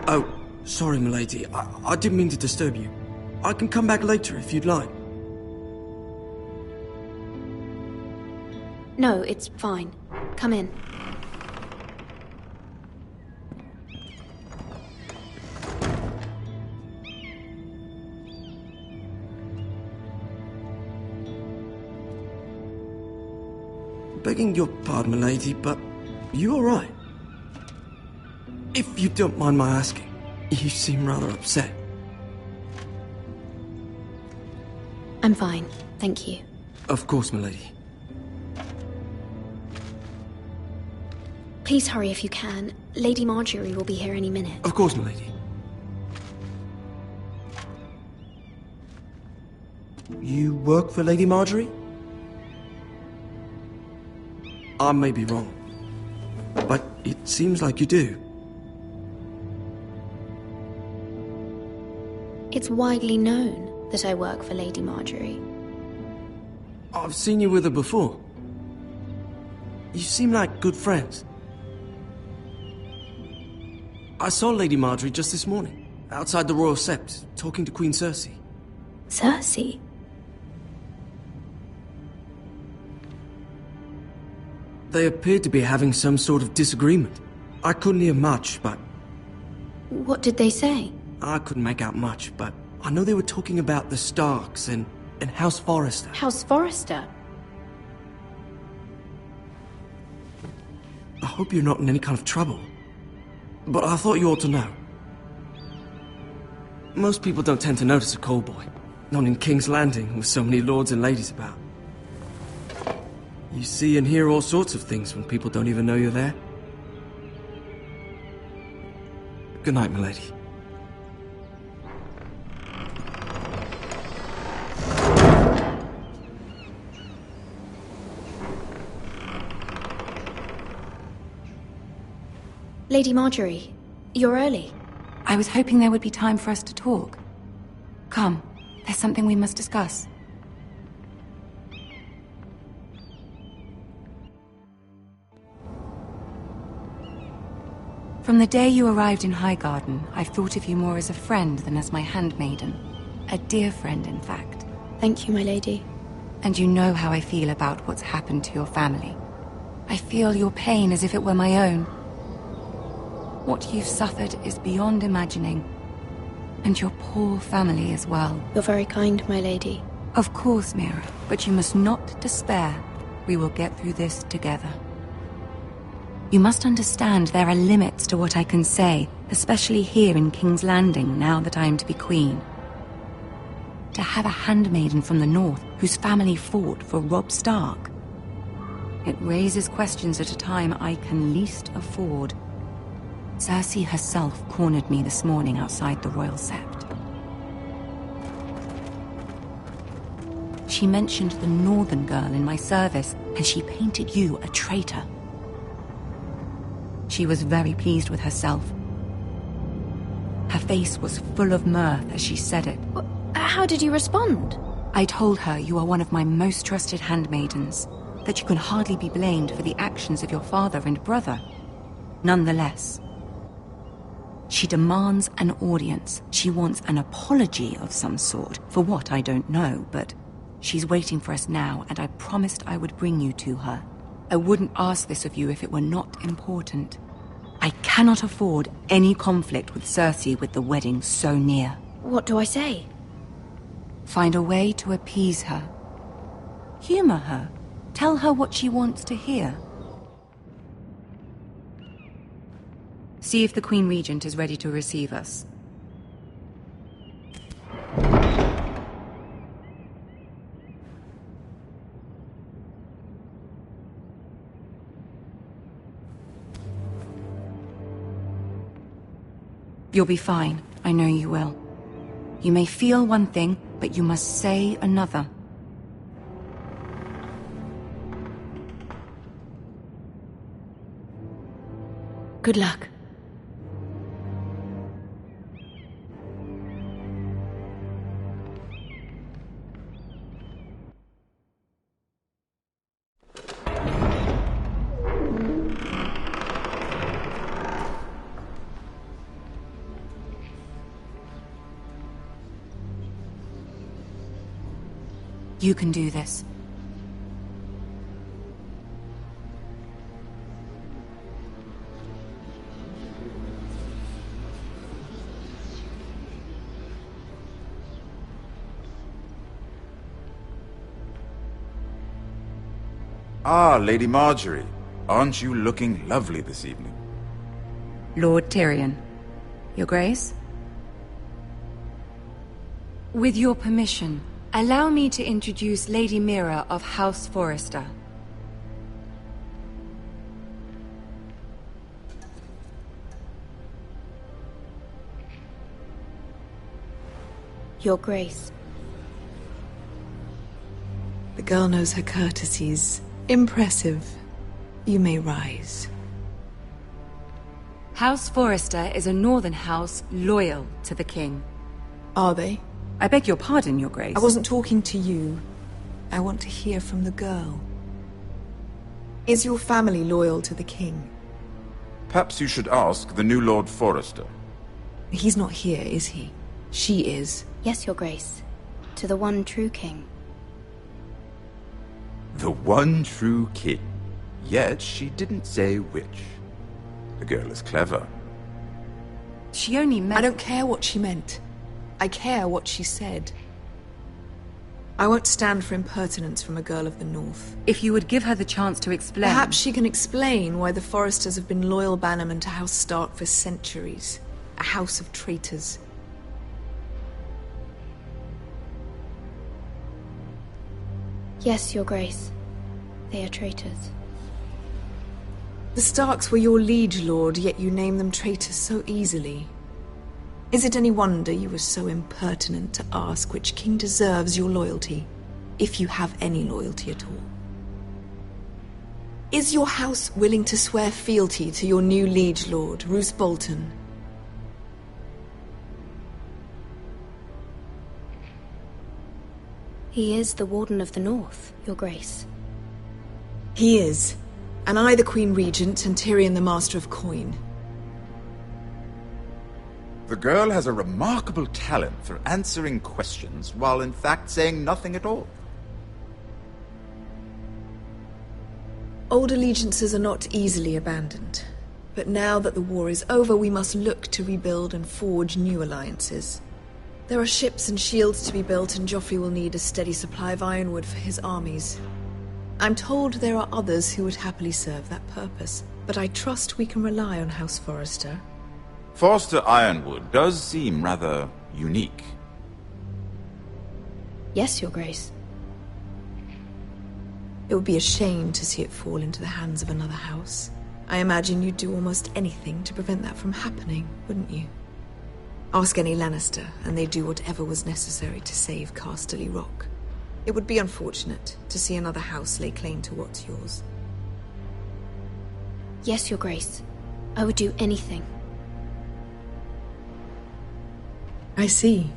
P: Oh, sorry, milady. I didn't mean to disturb you. I can come back later if you'd like.
O: No, it's fine. Come in.
P: Begging your pardon, milady, but you alright? If you don't mind my asking, you seem rather upset.
O: I'm fine, thank you.
P: Of course, milady.
O: Please hurry if you can. Lady Marjorie will be here any minute.
P: Of course, milady. You work for Lady Marjorie? I may be wrong, but it seems like you do.
O: It's widely known that I work for Lady Marjorie.
P: I've seen you with her before. You seem like good friends. I saw Lady Marjorie just this morning, outside the Royal Sept, talking to Queen Cersei.
O: Cersei?
P: They appeared to be having some sort of disagreement. I couldn't hear much, but...
O: What did they say?
P: I couldn't make out much, but I know they were talking about the Starks and House Forrester.
O: House Forrester?
P: I hope you're not in any kind of trouble. But I thought you ought to know. Most people don't tend to notice a callboy. Not in King's Landing, with so many lords and ladies about. You see and hear all sorts of things when people don't even know you're there. Good night, milady.
O: Lady Marjorie, you're early.
Q: I was hoping there would be time for us to talk. Come, there's something we must discuss. From the day you arrived in Highgarden, I've thought of you more as a friend than as my handmaiden. A dear friend, in fact.
O: Thank you, my lady.
Q: And you know how I feel about what's happened to your family. I feel your pain as if it were my own. What you've suffered is beyond imagining. And your poor family as well.
O: You're very kind, my lady.
Q: Of course, Mira, but you must not despair. We will get through this together. You must understand there are limits to what I can say, especially here in King's Landing, now that I am to be queen. To have a handmaiden from the north whose family fought for Robb Stark. It raises questions at a time I can least afford. Cersei herself cornered me this morning outside the Royal Sept. She mentioned the northern girl in my service, and she painted you a traitor. She was very pleased with herself. Her face was full of mirth as she said it.
O: How did you respond?
Q: I told her you are one of my most trusted handmaidens, that you can hardly be blamed for the actions of your father and brother. Nonetheless, she demands an audience. She wants an apology of some sort, for what I don't know, but she's waiting for us now, and I promised I would bring you to her. I wouldn't ask this of you if it were not important. I cannot afford any conflict with Cersei with the wedding so near.
O: What do I say?
Q: Find a way to appease her. Humor her. Tell her what she wants to hear. See if the Queen Regent is ready to receive us. You'll be fine. I know you will. You may feel one thing, but you must say another.
O: Good luck.
Q: You can do this.
R: Ah, Lady Marjorie. Aren't you looking lovely this evening?
Q: Lord Tyrion. Your Grace? With your permission, allow me to introduce Lady Mira of House Forrester.
O: Your Grace.
S: The girl knows her courtesies. Impressive. You may rise.
Q: House Forrester is a northern house loyal to the king.
S: Are they?
Q: I beg your pardon, Your Grace.
S: I wasn't talking to you. I want to hear from the girl. Is your family loyal to the king?
R: Perhaps you should ask the new Lord Forrester.
S: He's not here, is he? She is.
O: Yes, Your Grace. To the one true king.
R: The one true king. Yet she didn't say which. The girl is clever.
Q: She only meant...
S: I don't care what she meant. I care what she said. I won't stand for impertinence from a girl of the North.
Q: If you would give her the chance to explain...
S: Perhaps she can explain why the Forresters have been loyal bannermen to House Stark for centuries. A house of traitors.
O: Yes, Your Grace. They are traitors.
S: The Starks were your liege lord, yet you name them traitors so easily. Is it any wonder you were so impertinent to ask which king deserves your loyalty, if you have any loyalty at all? Is your house willing to swear fealty to your new liege lord, Roose Bolton?
O: He is the Warden of the North, Your Grace.
S: He is. And I the Queen Regent, and Tyrion the Master of Coin.
R: The girl has a remarkable talent for answering questions while in fact saying nothing at all.
S: Old allegiances are not easily abandoned. But now that the war is over, we must look to rebuild and forge new alliances. There are ships and shields to be built, and Joffrey will need a steady supply of ironwood for his armies. I'm told there are others who would happily serve that purpose, but I trust we can rely on House Forrester.
R: Forster Ironwood does seem rather unique.
O: Yes, Your Grace.
S: It would be a shame to see it fall into the hands of another house. I imagine you'd do almost anything to prevent that from happening, wouldn't you? Ask any Lannister, and they'd do whatever was necessary to save Casterly Rock. It would be unfortunate to see another house lay claim to what's yours.
O: Yes, Your Grace. I would do anything.
S: I see.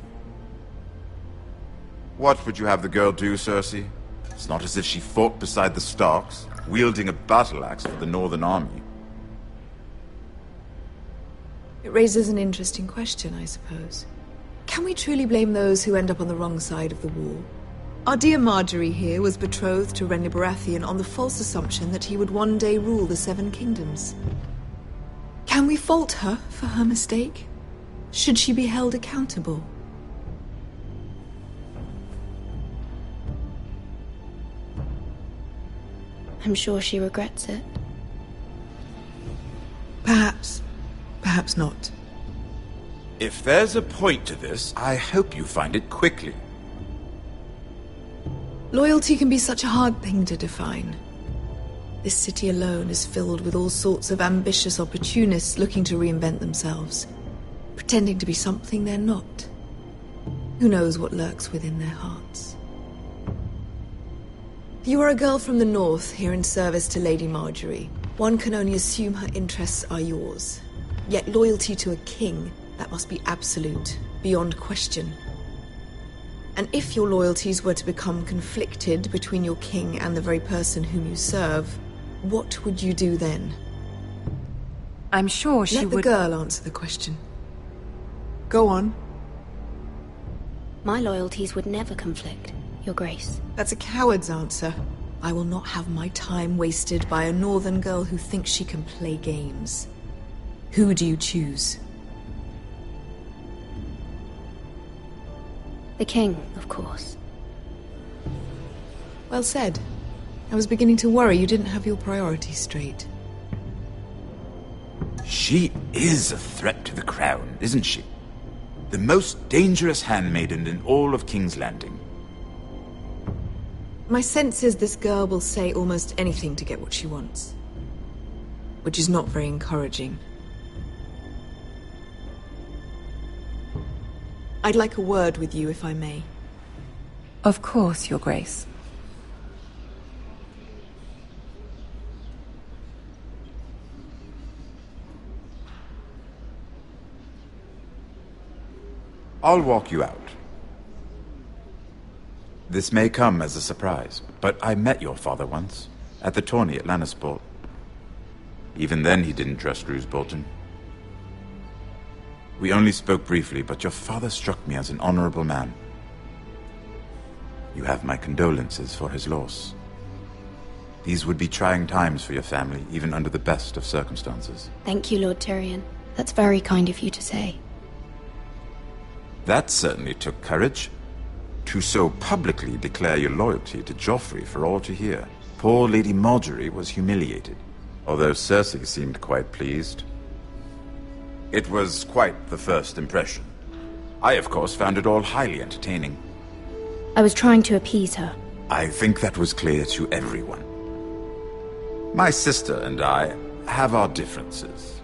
R: What would you have the girl do, Cersei? It's not as if she fought beside the Starks, wielding a battle axe for the Northern Army.
S: It raises an interesting question, I suppose. Can we truly blame those who end up on the wrong side of the war? Our dear Marjorie here was betrothed to Renly Baratheon on the false assumption that he would one day rule the Seven Kingdoms. Can we fault her for her mistake? Should she be held accountable?
O: I'm sure she regrets it.
S: Perhaps. Perhaps not.
R: If there's a point to this, I hope you find it quickly.
S: Loyalty can be such a hard thing to define. This city alone is filled with all sorts of ambitious opportunists looking to reinvent themselves, pretending to be something they're not. Who knows what lurks within their hearts? You are a girl from the north, here in service to Lady Marjorie. One can only assume her interests are yours. Yet loyalty to a king, that must be absolute, beyond question. And if your loyalties were to become conflicted between your king and the very person whom you serve, what would you do then?
Q: I'm sure she would...
S: Let the girl answer the question. Go on.
O: My loyalties would never conflict, Your Grace.
S: That's a coward's answer. I will not have my time wasted by a northern girl who thinks she can play games. Who do you choose?
O: The king, of course.
S: Well said. I was beginning to worry you didn't have your priorities straight.
R: She is a threat to the crown, isn't she? The most dangerous handmaiden in all of King's Landing.
S: My sense is this girl will say almost anything to get what she wants. Which is not very encouraging. I'd like a word with you, if I may.
Q: Of course, Your Grace.
R: I'll walk you out. This may come as a surprise, but I met your father once, at the tourney at Lannisport. Even then he didn't trust Roose Bolton. We only spoke briefly, but your father struck me as an honorable man. You have my condolences for his loss. These would be trying times for your family, even under the best of circumstances.
O: Thank you, Lord Tyrion. That's very kind of you to say.
R: That certainly took courage. To so publicly declare your loyalty to Joffrey for all to hear. Poor Lady Margaery was humiliated, although Cersei seemed quite pleased. It was quite the first impression. I, of course, found it all highly entertaining.
O: I was trying to appease her.
R: I think that was clear to everyone. My sister and I have our differences.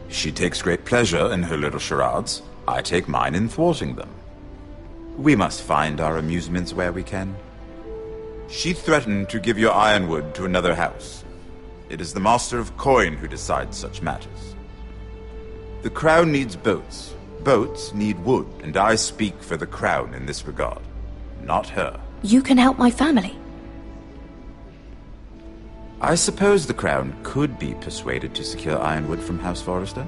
R: She takes great pleasure in her little charades. I take mine in thwarting them. We must find our amusements where we can. She threatened to give your ironwood to another house. It is the Master of Coin who decides such matters. The Crown needs boats. Boats need wood, and I speak for the Crown in this regard, not her.
O: You can help my family.
R: I suppose the Crown could be persuaded to secure ironwood from House Forrester.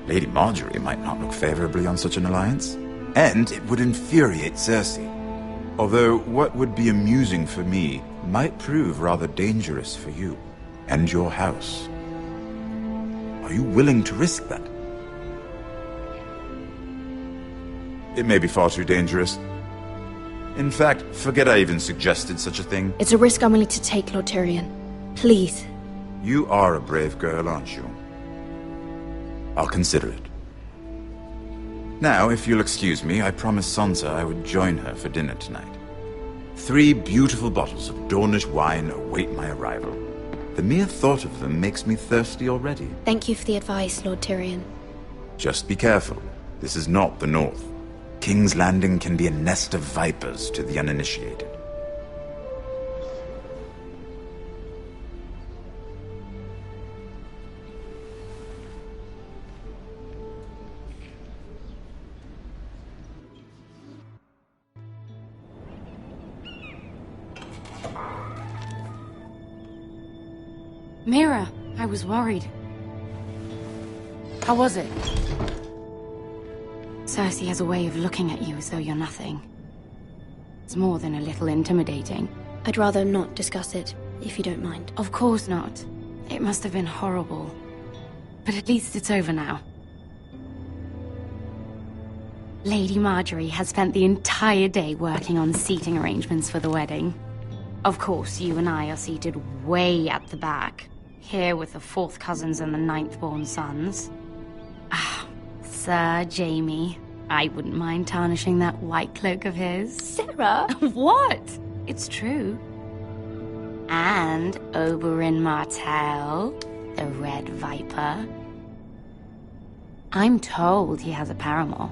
R: Lady Margaery might not look favorably on such an alliance, and it would infuriate Cersei. Although what would be amusing for me might prove rather dangerous for you and your house. Are you willing to risk that? It may be far too dangerous. In fact, forget I even suggested such a thing.
O: It's a risk I'm willing to take, Lord Tyrion. Please.
R: You are a brave girl, aren't you? I'll consider it. Now, if you'll excuse me, I promised Sansa I would join her for dinner tonight. 3 beautiful bottles of Dornish wine await my arrival. The mere thought of them makes me thirsty already.
O: Thank you for the advice, Lord Tyrion.
R: Just be careful. This is not the North. King's Landing can be a nest of vipers to the uninitiated.
Q: Mira, I was worried. How was it? Cersei has a way of looking at you as though you're nothing. It's more than a little intimidating.
O: I'd rather not discuss it, if you don't mind.
Q: Of course not. It must have been horrible. But at least it's over now. Lady Margaery has spent the entire day working on seating arrangements for the wedding. Of course, you and I are seated way at the back, here with the 4th cousins and the 9th-born sons. Ah, Sir Jaime. I wouldn't mind tarnishing that white cloak of his.
O: Sarah!
Q: What? It's true. And Oberyn Martell, the Red Viper. I'm told he has a paramour,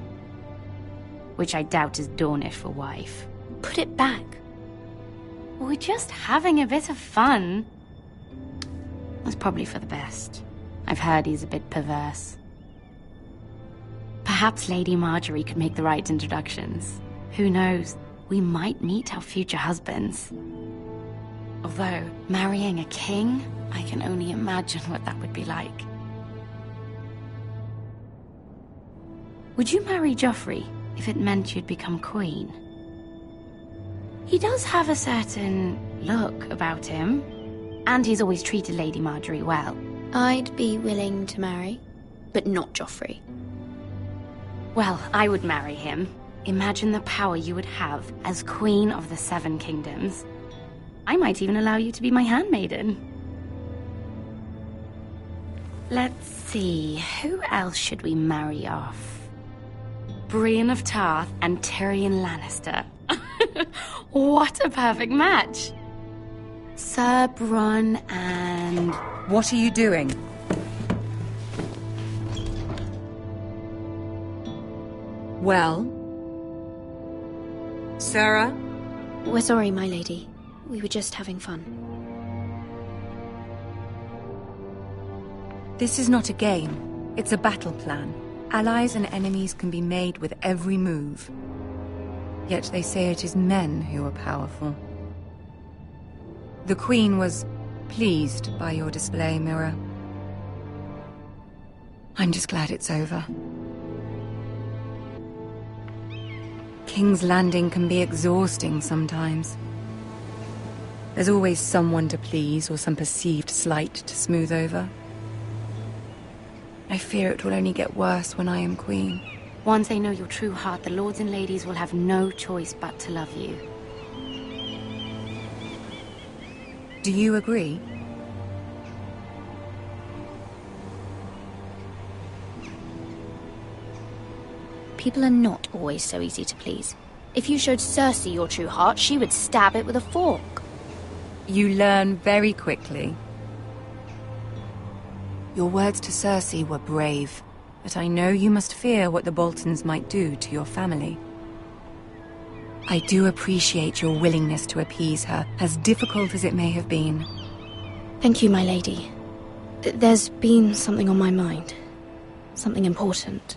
Q: which I doubt is Dornish for wife.
O: Put it back.
Q: We're just having a bit of fun. That's probably for the best. I've heard he's a bit perverse. Perhaps Lady Margaery could make the right introductions. Who knows? We might meet our future husbands. Although, marrying a king, I can only imagine what that would be like. Would you marry Joffrey if it meant you'd become queen? He does have a certain look about him, and he's always treated Lady Margaery well.
O: I'd be willing to marry, but not Joffrey.
Q: Well, I would marry him. Imagine the power you would have as Queen of the 7 Kingdoms. I might even allow you to be my handmaiden. Let's see, who else should we marry off? Brienne of Tarth and Tyrion Lannister. What a perfect match! Sir Bronn and... What are you doing?
T: Well? Sarah?
O: We're sorry, my lady. We were just having fun.
Q: This is not a game. It's a battle plan. Allies and enemies can be made with every move. Yet they say it is men who are powerful. The Queen was pleased by your display, Mira. I'm just glad it's over. King's Landing can be exhausting sometimes. There's always someone to please or some perceived slight to smooth over. I fear it will only get worse when I am Queen.
O: Once they know your true heart, the lords and ladies will have no choice but to love you.
Q: Do you agree?
O: People are not always so easy to please. If you showed Cersei your true heart, she would stab it with a fork.
Q: You learn very quickly. Your words to Cersei were brave, but I know you must fear what the Boltons might do to your family. I do appreciate your willingness to appease her, as difficult as it may have been.
O: Thank you, my lady. There's been something on my mind. Something important.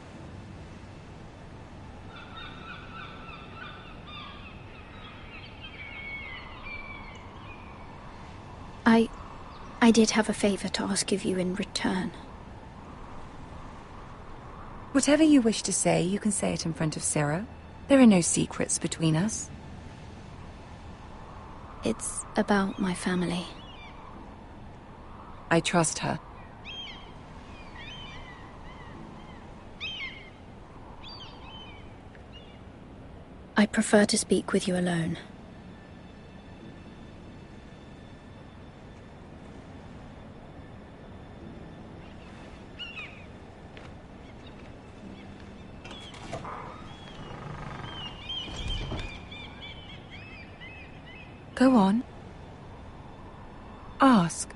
O: I did have a favor to ask of you in return.
Q: Whatever you wish to say, you can say it in front of Sarah. There are no secrets between us.
O: It's about my family.
Q: I trust her.
O: I prefer to speak with you alone.
Q: Go on. Ask.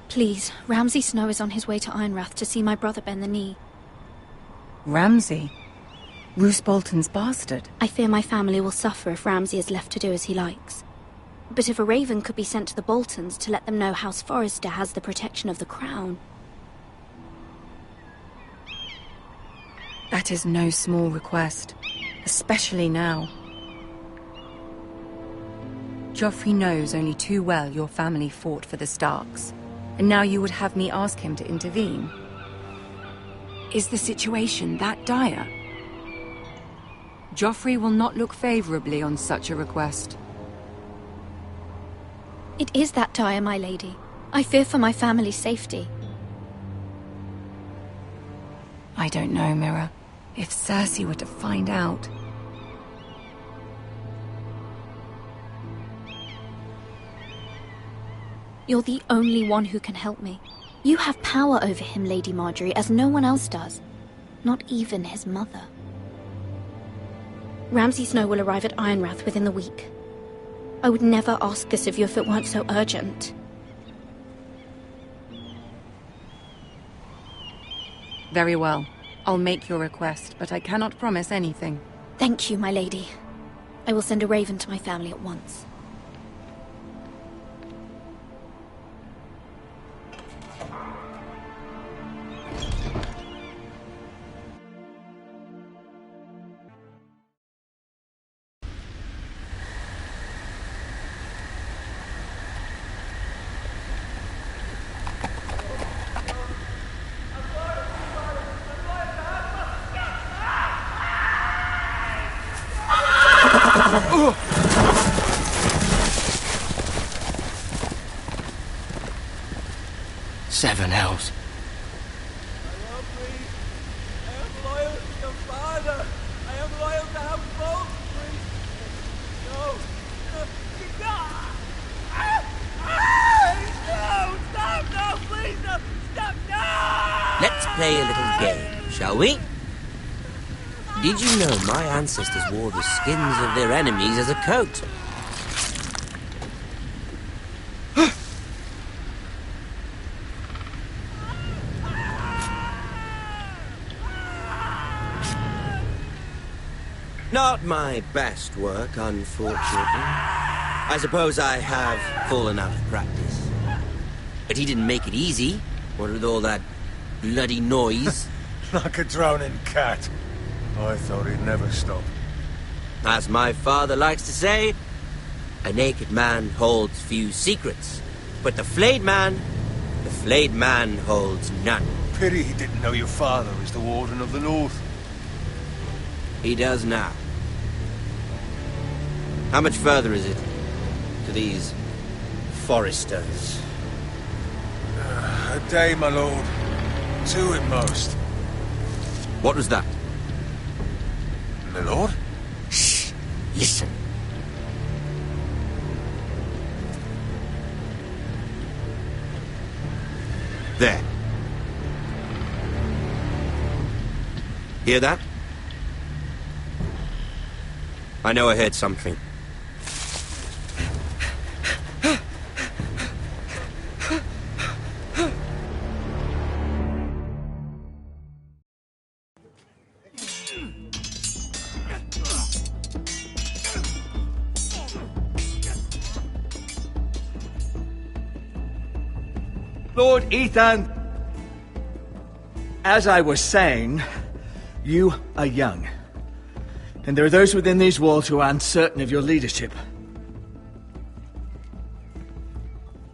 O: Please, Ramsay Snow is on his way to Ironrath to see my brother bend the knee.
Q: Ramsay? Roose Bolton's bastard?
O: I fear my family will suffer if Ramsay is left to do as he likes. But if a raven could be sent to the Boltons to let them know House Forrester has the protection of the crown...
Q: That is no small request, especially now. Joffrey knows only too well your family fought for the Starks, and now you would have me ask him to intervene. Is the situation that dire? Joffrey will not look favorably on such a request.
O: It is that dire, my lady. I fear for my family's safety.
Q: I don't know, Mira. If Cersei were to find out...
O: You're the only one who can help me. You have power over him, Lady Marjorie, as no one else does. Not even his mother. Ramsay Snow will arrive at Ironrath within the week. I would never ask this of you if it weren't so urgent.
Q: Very well. I'll make your request, but I cannot promise anything.
O: Thank you, my lady. I will send a raven to my family at once.
I: Seven hells.
U: Let's play a little game, shall we? Did you know my ancestors wore the skins of their enemies as a coat? Not my best work, unfortunately. I suppose I have fallen out of practice. But he didn't make it easy, what with all that bloody noise.
F: Like a drowning cat. I thought he'd never stop.
U: As my father likes to say, a naked man holds few secrets, but the flayed man holds none.
F: Pity he didn't know your father was the Warden of the North.
U: He does now. How much further is it to these foresters?
F: A day, my lord. 2 at most.
U: What was that?
F: My lord?
U: Shh! Listen. There. Hear that? I know I heard something.
H: Lord Ethan, as I was saying, you are young. And there are those within these walls who are uncertain of your leadership.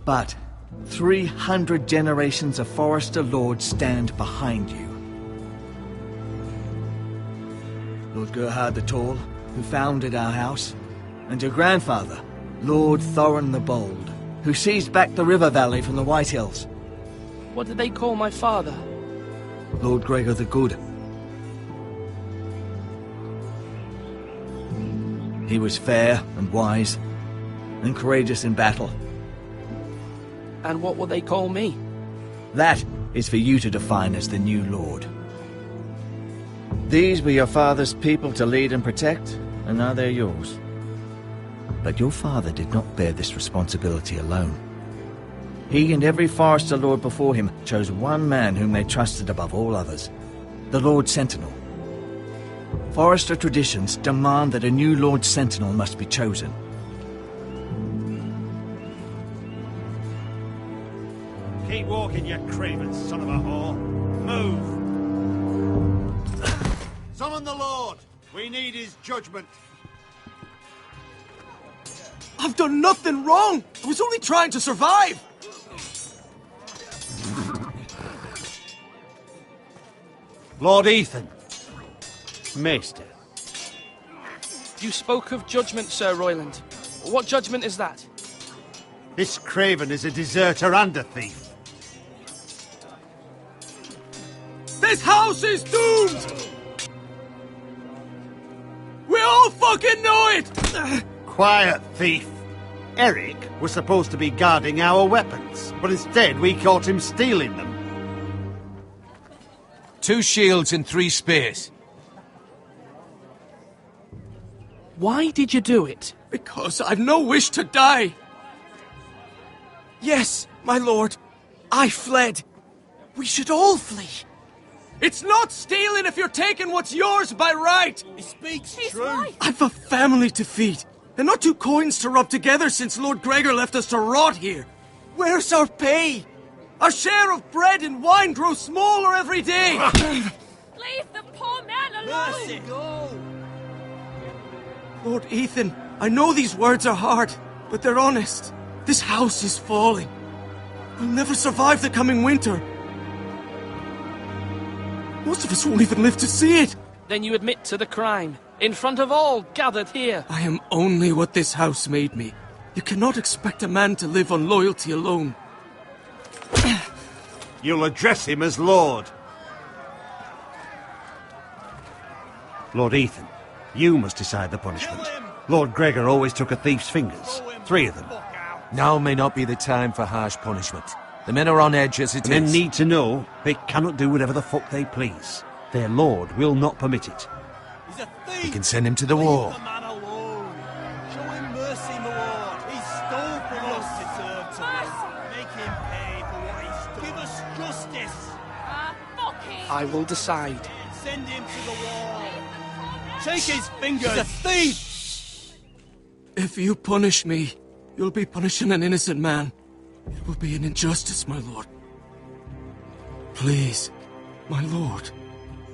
H: But 300 generations of Forester Lords stand behind you. Lord Gerhard the Tall, who founded our house, and your grandfather, Lord Thorin the Bold, who seized back the river valley from the White Hills.
N: What did they call my father?
H: Lord Gregor the Good. He was fair and wise, and courageous in battle.
N: And what will they call me?
H: That is for you to define as the new Lord. These were your father's people to lead and protect, and now they're yours. But your father did not bear this responsibility alone. He and every Forester Lord before him chose one man whom they trusted above all others, the Lord Sentinel. Forester traditions demand that a new Lord Sentinel must be chosen.
L: Keep walking, you craven son of a whore. Move! Summon the Lord! We need his judgment.
G: I've done nothing wrong! I was only trying to survive!
L: Lord Ethan. Maester.
N: You spoke of judgment, Sir Royland. What judgment is that?
L: This craven is a deserter and a thief.
G: This house is doomed! We all fucking know it!
L: Quiet, thief. Eric was supposed to be guarding our weapons, but instead we caught him stealing them.
F: 2 shields and 3 spears.
N: Why did you do it?
G: Because I've no wish to die. Yes, my lord. I fled. We should all flee. It's not stealing if you're taking what's yours by right.
L: He speaks
G: true. Right. I've a family to feed, and not 2 coins to rub together since Lord Gregor left us to rot here. Where's our pay? Our share of bread and wine grows smaller every day.
A: Leave the poor man alone.
L: Mercy. Go.
G: Lord Ethan, I know these words are hard, but they're honest. This house is falling. We'll never survive the coming winter. Most of us won't even live to see it.
N: Then you admit to the crime, in front of all gathered here.
G: I am only what this house made me. You cannot expect a man to live on loyalty alone.
L: You'll address him as Lord. Lord Ethan, you must decide the punishment. Lord Gregor always took a thief's fingers. 3 of them.
F: Now may not be the time for harsh punishment. The men are on edge as it is.
L: Men need to know they cannot do whatever the fuck they please. Their lord will not permit it.
F: He's a thief! We can send him to the wall.
L: The man alone. Show him mercy, my lord. He stole from us. Deserved to live. Make him pay for what he stole. Give us justice.
N: I will decide.
L: Send him to the wall. Take his fingers. He's a thief.
G: If you punish me, you'll be punishing an innocent man. It will be an injustice, my lord. Please,
P: My lord,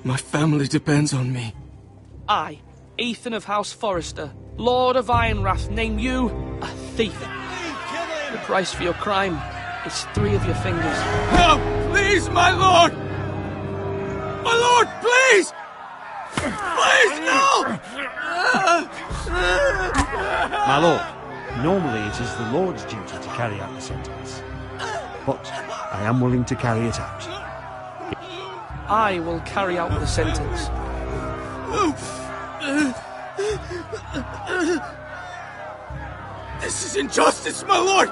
P: my family depends on me.
N: I, Ethan of House Forrester, Lord of Ironwrath, name you a thief. The price for your crime is 3 of your fingers.
G: Help! Please, my lord! My lord, please! Please, no!
L: My lord, normally it is the Lord's duty to carry out the sentence. But I am willing to carry it out.
N: I will carry out the sentence.
G: This is injustice, my lord!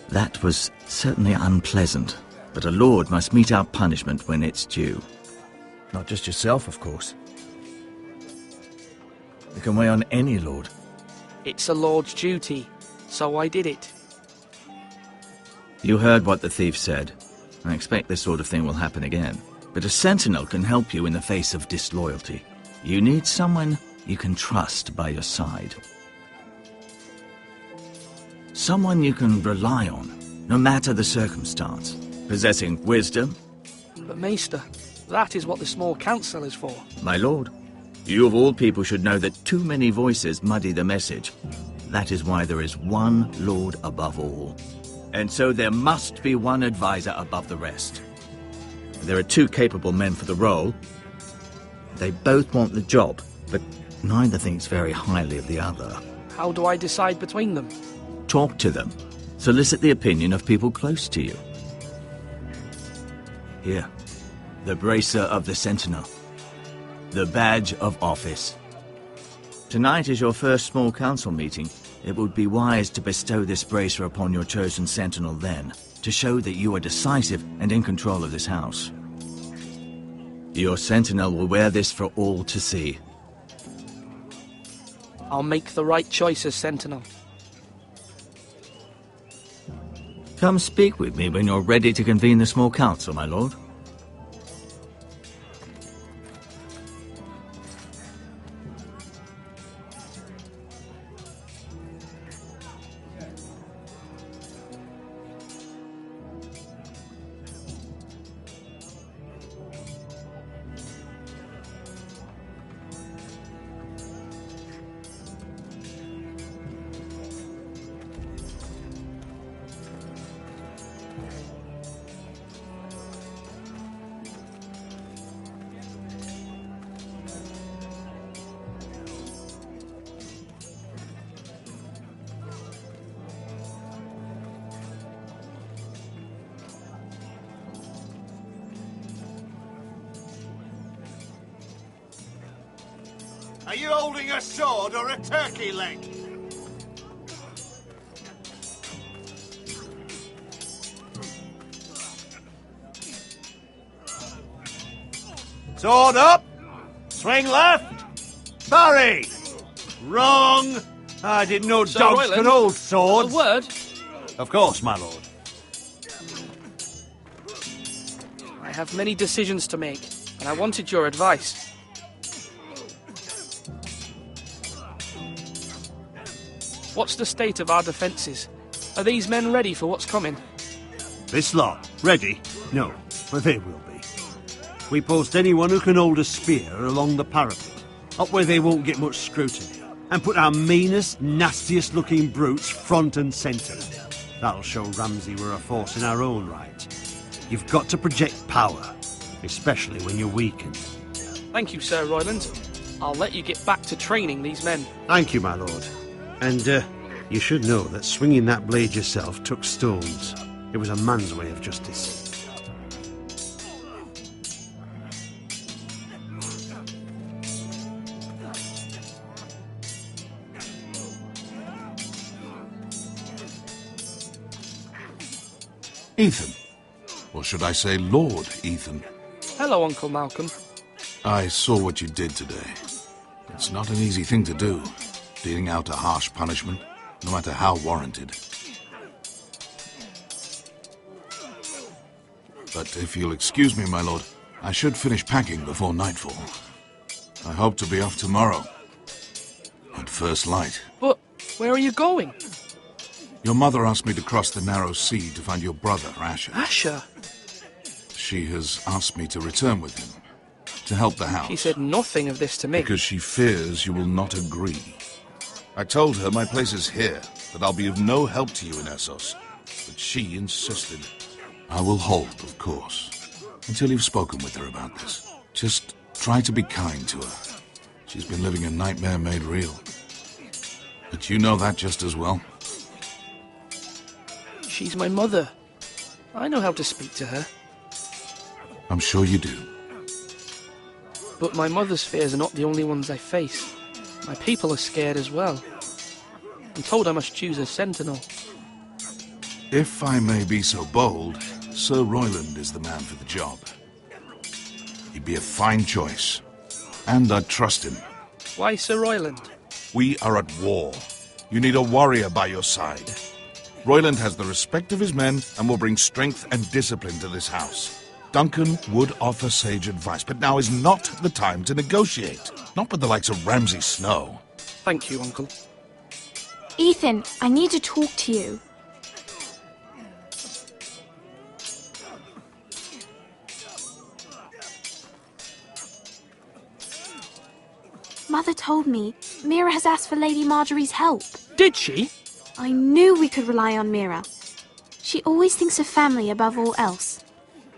H: That was certainly unpleasant, but a lord must mete out punishment when it's due.
C: Not just yourself, of course.
H: It can weigh on any lord.
N: It's a lord's duty, so I did it.
H: You heard what the thief said. I expect this sort of thing will happen again. But a sentinel can help you in the face of disloyalty. You need someone you can trust by your side. Someone you can rely on, no matter the circumstance. Possessing wisdom.
N: But Maester, that is what the small council is for.
H: My lord, you of all people should know that too many voices muddy the message. That is why there is one lord above all. And so there must be one advisor above the rest. There are 2 capable men for the role. They both want the job, but neither thinks very highly of the other.
N: How do I decide between them?
H: Talk to them. Solicit the opinion of people close to you. Here, the bracer of the Sentinel. The badge of office. Tonight is your first small council meeting. It would be wise to bestow this bracer upon your chosen Sentinel then, to show that you are decisive and in control of this house. Your Sentinel will wear this for all to see.
N: I'll make the right choice as Sentinel.
H: Come speak with me when you're ready to convene the small council, my lord.
E: Are you holding a sword or a turkey leg? Sword up! Swing left! Parry! Wrong! I didn't know
N: Sir
E: dogs
N: Royland,
E: could hold swords.
N: A word?
E: Of course, my lord.
N: I have many decisions to make, and I wanted your advice. What's the state of our defences? Are these men ready for what's coming?
L: This lot, ready? No, but they will be. We post anyone who can hold a spear along the parapet, up where they won't get much scrutiny, and put our meanest, nastiest looking brutes front and centre. That'll show Ramsay we're a force in our own right. You've got to project power, especially when you're weakened.
N: Thank you, Sir Royland. I'll let you get back to training these men.
L: Thank you, my lord. And, you should know that swinging that blade yourself took stones. It was a man's way of justice.
F: Ethan. Or should I say Lord Ethan?
N: Hello, Uncle Malcolm.
F: I saw what you did today.
E: It's not an easy thing to do, dealing out a harsh punishment, no matter how warranted. But if you'll excuse me, my lord, I should finish packing before nightfall. I hope to be off tomorrow. At first light.
N: But where are you going?
E: Your mother asked me to cross the narrow sea to find your brother, Asher.
N: Asher?
E: She has asked me to return with him, to help the house.
N: She said nothing of this to me.
E: Because she fears you will not agree. I told her my place is here, that I'll be of no help to you in Essos. But she insisted. I will hold, of course, until you've spoken with her about this. Just try to be kind to her. She's been living a nightmare made real. But you know that just as well.
N: She's my mother. I know how to speak to her.
E: I'm sure you do.
N: But my mother's fears are not the only ones I face. My people are scared as well. I'm told I must choose a sentinel.
E: If I may be so bold, Sir Royland is the man for the job. He'd be a fine choice. And I'd trust him.
N: Why Sir Royland?
E: We are at war. You need a warrior by your side. Royland has the respect of his men and will bring strength and discipline to this house. Duncan would offer sage advice, but now is not the time to negotiate. Not with the likes of Ramsay Snow.
N: Thank you, Uncle.
M: Ethan, I need to talk to you. Mother told me Mira has asked for Lady Marjorie's help.
N: Did she?
M: I knew we could rely on Mira. She always thinks of family above all else.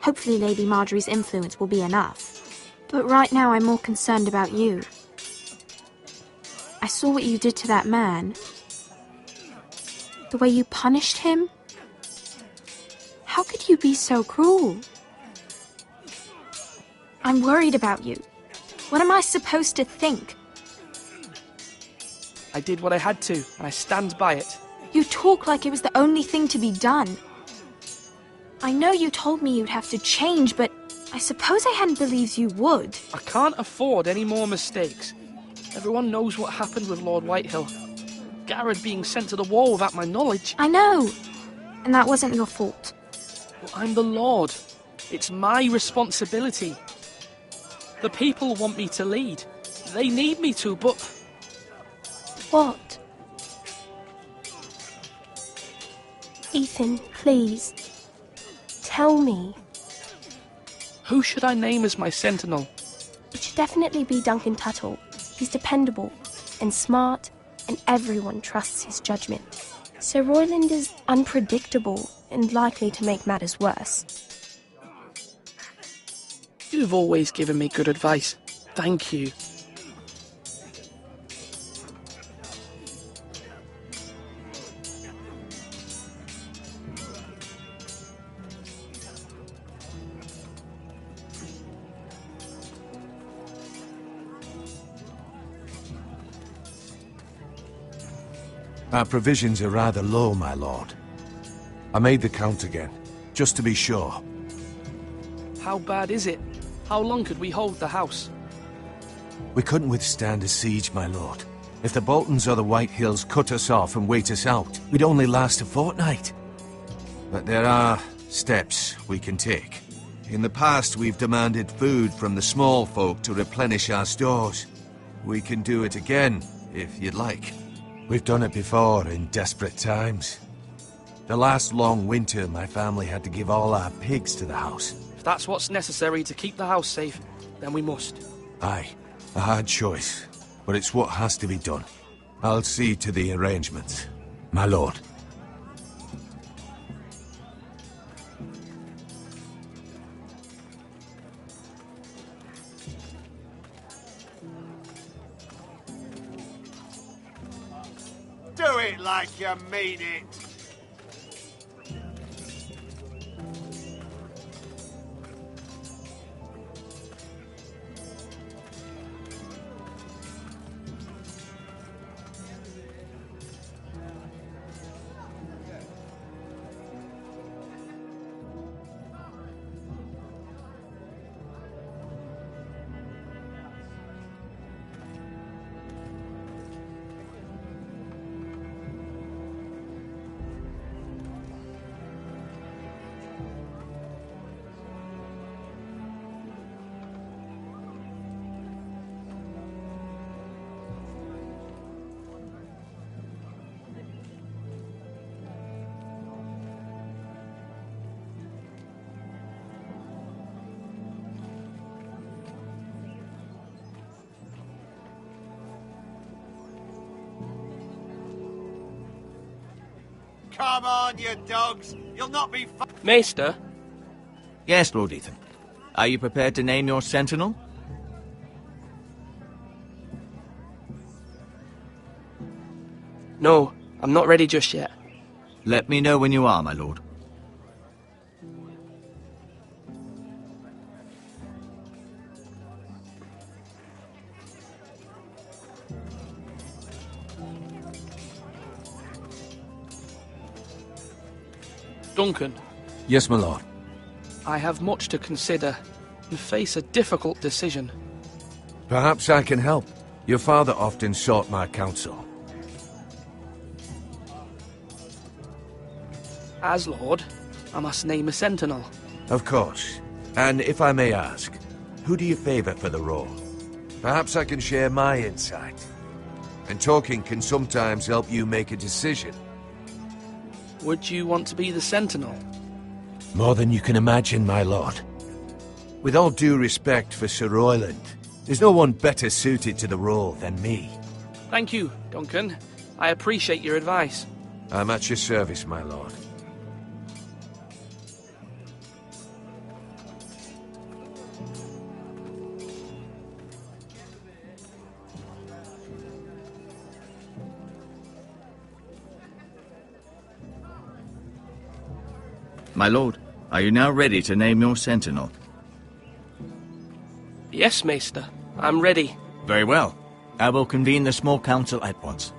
M: Hopefully Lady Marjorie's influence will be enough. But right now I'm more concerned about you. I saw what you did to that man. The way you punished him. How could you be so cruel? I'm worried about you. What am I supposed to think?
N: I did what I had to, and I stand by it.
M: You talk like it was the only thing to be done. I know you told me you'd have to change, but I suppose I hadn't believed you would.
N: I can't afford any more mistakes. Everyone knows what happened with Lord Whitehill. Garrett being sent to the war without my knowledge.
M: I know, and that wasn't your fault.
N: Well, I'm the Lord. It's my responsibility. The people want me to lead. They need me to, but...
D: What? Ethan, please. Tell me.
N: Who should I name as my sentinel?
D: It should definitely be Duncan Tuttle. He's dependable and smart, and everyone trusts his judgment. Sir Royland is unpredictable and likely to make matters worse.
N: You've always given me good advice. Thank you.
F: Our provisions are rather low, my lord. I made the count again, just to be sure.
N: How bad is it? How long could we hold the house?
F: We couldn't withstand a siege, my lord. If the Boltons or the Whitehills cut us off and wait us out, we'd only last a fortnight. But there are steps we can take. In the past, we've demanded food from the small folk to replenish our stores. We can do it again, if you'd like. We've done it before in desperate times. The last long winter, my family had to give all our pigs to the house.
N: If that's what's necessary to keep the house safe, then we must.
F: Aye, a hard choice, but it's what has to be done. I'll see to the arrangements, my lord.
V: Do it like you mean it. Come on, you dogs. You'll not be
N: Maester?
H: Yes, Lord Ethan. Are you prepared to name your sentinel?
N: No, I'm not ready just yet.
H: Let me know when you are, my lord.
N: Duncan.
F: Yes, my lord.
N: I have much to consider and face a difficult decision.
F: Perhaps I can help. Your father often sought my counsel.
N: As Lord, I must name a sentinel.
F: Of course. And if I may ask, who do you favor for the role? Perhaps I can share my insight. And talking can sometimes help you make a decision.
N: Would you want to be the sentinel?
F: More than you can imagine, my lord. With all due respect for Sir Royland, there's no one better suited to the role than me.
N: Thank you, Duncan. I appreciate your advice.
F: I'm at your service, my lord.
H: My lord, are you now ready to name your sentinel?
N: Yes, Maester. I'm ready.
H: Very well. I will convene the small council at once.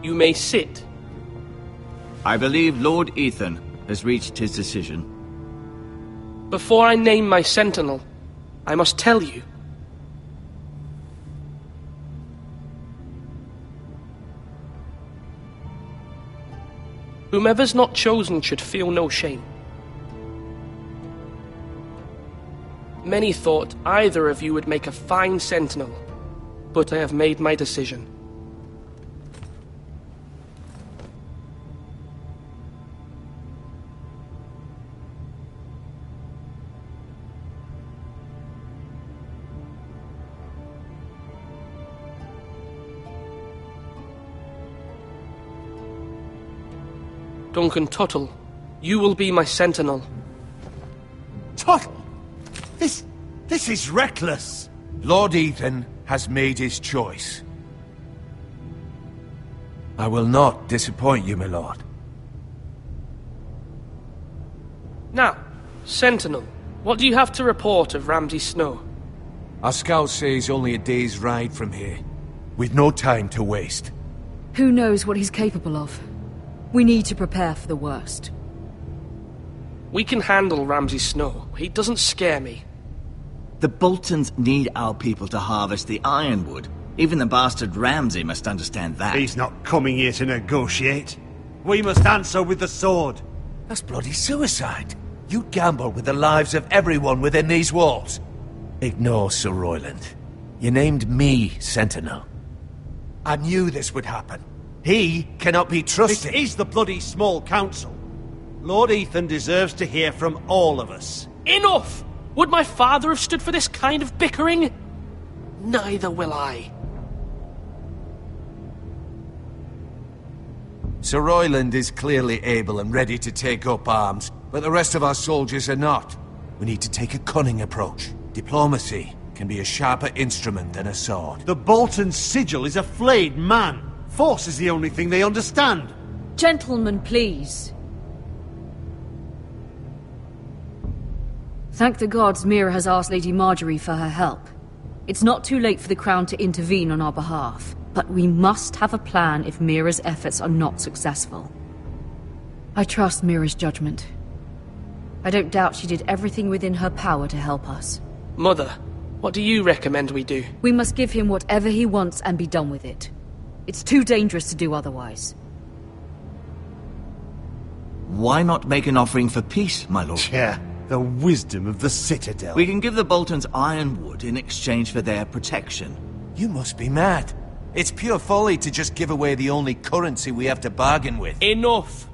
N: You may sit.
H: I believe Lord Ethan has reached his decision.
N: Before I name my sentinel, I must tell you. Whomever's not chosen should feel no shame. Many thought either of you would make a fine sentinel, but I have made my decision. Duncan Tuttle, you will be my sentinel.
F: Tuttle! This is reckless! Lord Ethan has made his choice. I will not disappoint you, my lord.
N: Now, sentinel, what do you have to report of Ramsay Snow?
F: Our scouts say he's only a day's ride from here, with no time to waste.
J: Who knows what he's capable of? We need to prepare for the worst.
N: We can handle Ramsay Snow. He doesn't scare me.
H: The Boltons need our people to harvest the ironwood. Even the bastard Ramsay must understand that.
L: He's not coming here to negotiate. We must answer with the sword.
F: That's bloody suicide. You gamble with the lives of everyone within these walls. Ignore Sir Royland. You named me Sentinel. I knew this would happen. He cannot be trusted.
L: This is the bloody small council. Lord Ethan deserves to hear from all of us.
N: Enough! Would my father have stood for this kind of bickering? Neither will I.
F: Sir Royland is clearly able and ready to take up arms, but the rest of our soldiers are not. We need to take a cunning approach. Diplomacy can be a sharper instrument than a sword.
L: The Bolton sigil is a flayed man. Force is the only thing they understand.
J: Gentlemen, please. Thank the gods Mira has asked Lady Marjorie for her help. It's not too late for the Crown to intervene on our behalf, but we must have a plan if Mira's efforts are not successful. I trust Mira's judgment. I don't doubt she did everything within her power to help us.
N: Mother, what do you recommend we do?
J: We must give him whatever he wants and be done with it. It's too dangerous to do otherwise.
H: Why not make an offering for peace, my lord?
L: Yeah, the wisdom of the Citadel.
H: We can give the Boltons ironwood in exchange for their protection.
F: You must be mad. It's pure folly to just give away the only currency we have to bargain with.
N: Enough!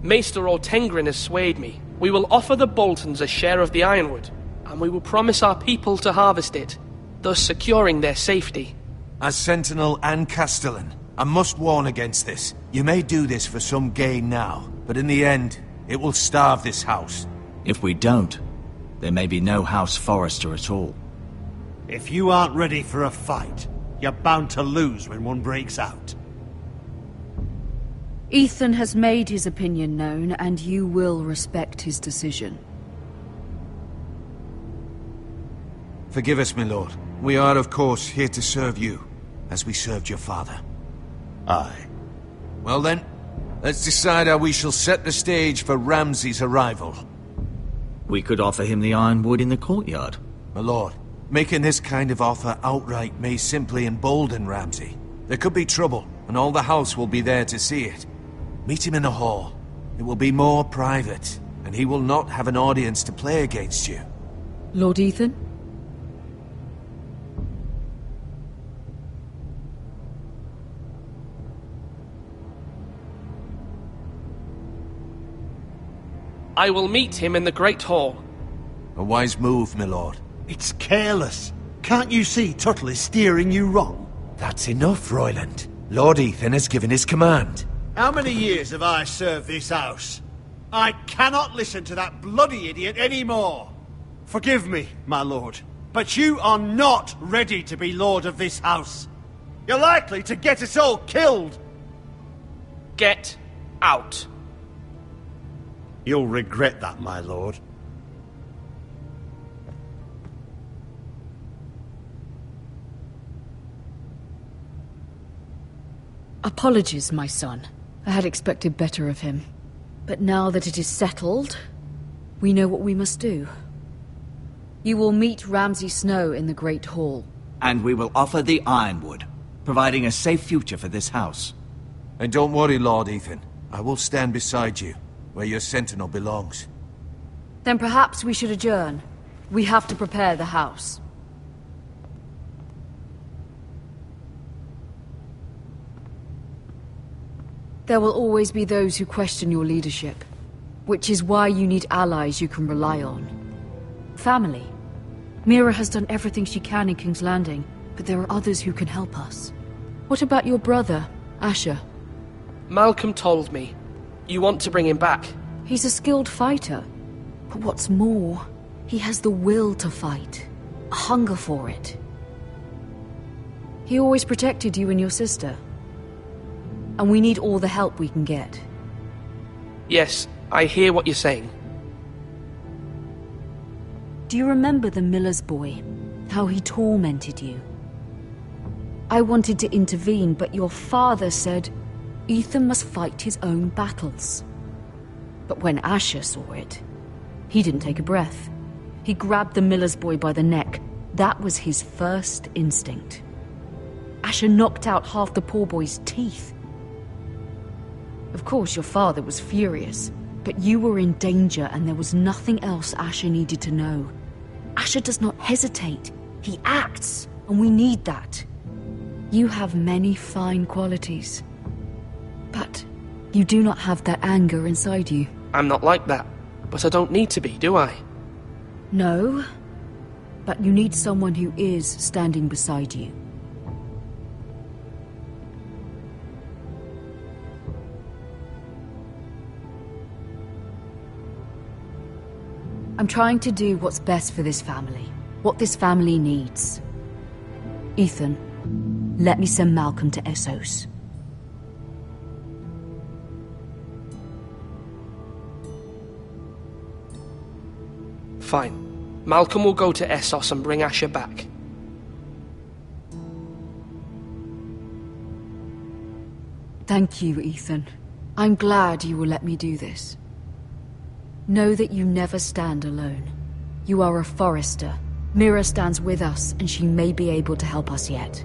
N: Maester Ortengrin has swayed me. We will offer the Boltons a share of the ironwood, and we will promise our people to harvest it, thus securing their safety.
F: As Sentinel and Castellan, I must warn against this. You may do this for some gain now, but in the end, it will starve this house.
H: If we don't, there may be no House Forrester at all.
L: If you aren't ready for a fight, you're bound to lose when one breaks out.
J: Ethan has made his opinion known, and you will respect his decision.
F: Forgive us, my lord. We are, of course, here to serve you, as we served your father.
L: Aye.
F: Well then, let's decide how we shall set the stage for Ramsay's arrival.
H: We could offer him the ironwood in the courtyard.
F: My lord, making this kind of offer outright may simply embolden Ramsay. There could be trouble, and all the house will be there to see it. Meet him in the hall. It will be more private, and he will not have an audience to play against you.
J: Lord Ethan?
N: I will meet him in the Great Hall.
F: A wise move, my lord.
L: It's careless. Can't you see Tuttle is steering you wrong?
F: That's enough, Royland. Lord Ethan has given his command.
V: How many years have I served this house? I cannot listen to that bloody idiot anymore. Forgive me, my lord, but you are not ready to be lord of this house. You're likely to get us all killed.
N: Get out.
L: You'll regret that, my lord.
J: Apologies, my son. I had expected better of him. But now that it is settled, we know what we must do. You will meet Ramsay Snow in the Great Hall.
H: And we will offer the ironwood, providing a safe future for this house.
F: And don't worry, Lord Ethan. I will stand beside you, where your sentinel belongs.
J: Then perhaps we should adjourn. We have to prepare the house. There will always be those who question your leadership, which is why you need allies you can rely on. Family. Mira has done everything she can in King's Landing, but there are others who can help us. What about your brother, Asher?
N: Malcolm told me. You want to bring him back?
J: He's a skilled fighter. But what's more, he has the will to fight. A hunger for it. He always protected you and your sister. And we need all the help we can get.
N: Yes, I hear what you're saying.
J: Do you remember the miller's boy? How he tormented you? I wanted to intervene, but your father said Ethan must fight his own battles. But when Asher saw it, he didn't take a breath. He grabbed the miller's boy by the neck. That was his first instinct. Asher knocked out half the poor boy's teeth. Of course, your father was furious, but you were in danger and there was nothing else Asher needed to know. Asher does not hesitate. He acts, and we need that. You have many fine qualities, but you do not have that anger inside you.
N: I'm not like that, but I don't need to be, do I?
J: No, but you need someone who is standing beside you. I'm trying to do what's best for this family, what this family needs. Ethan, let me send Malcolm to Essos.
N: Fine. Malcolm will go to Essos and bring Asher back.
J: Thank you, Ethan. I'm glad you will let me do this. Know that you never stand alone. You are a Forrester. Mira stands with us, and she may be able to help us yet.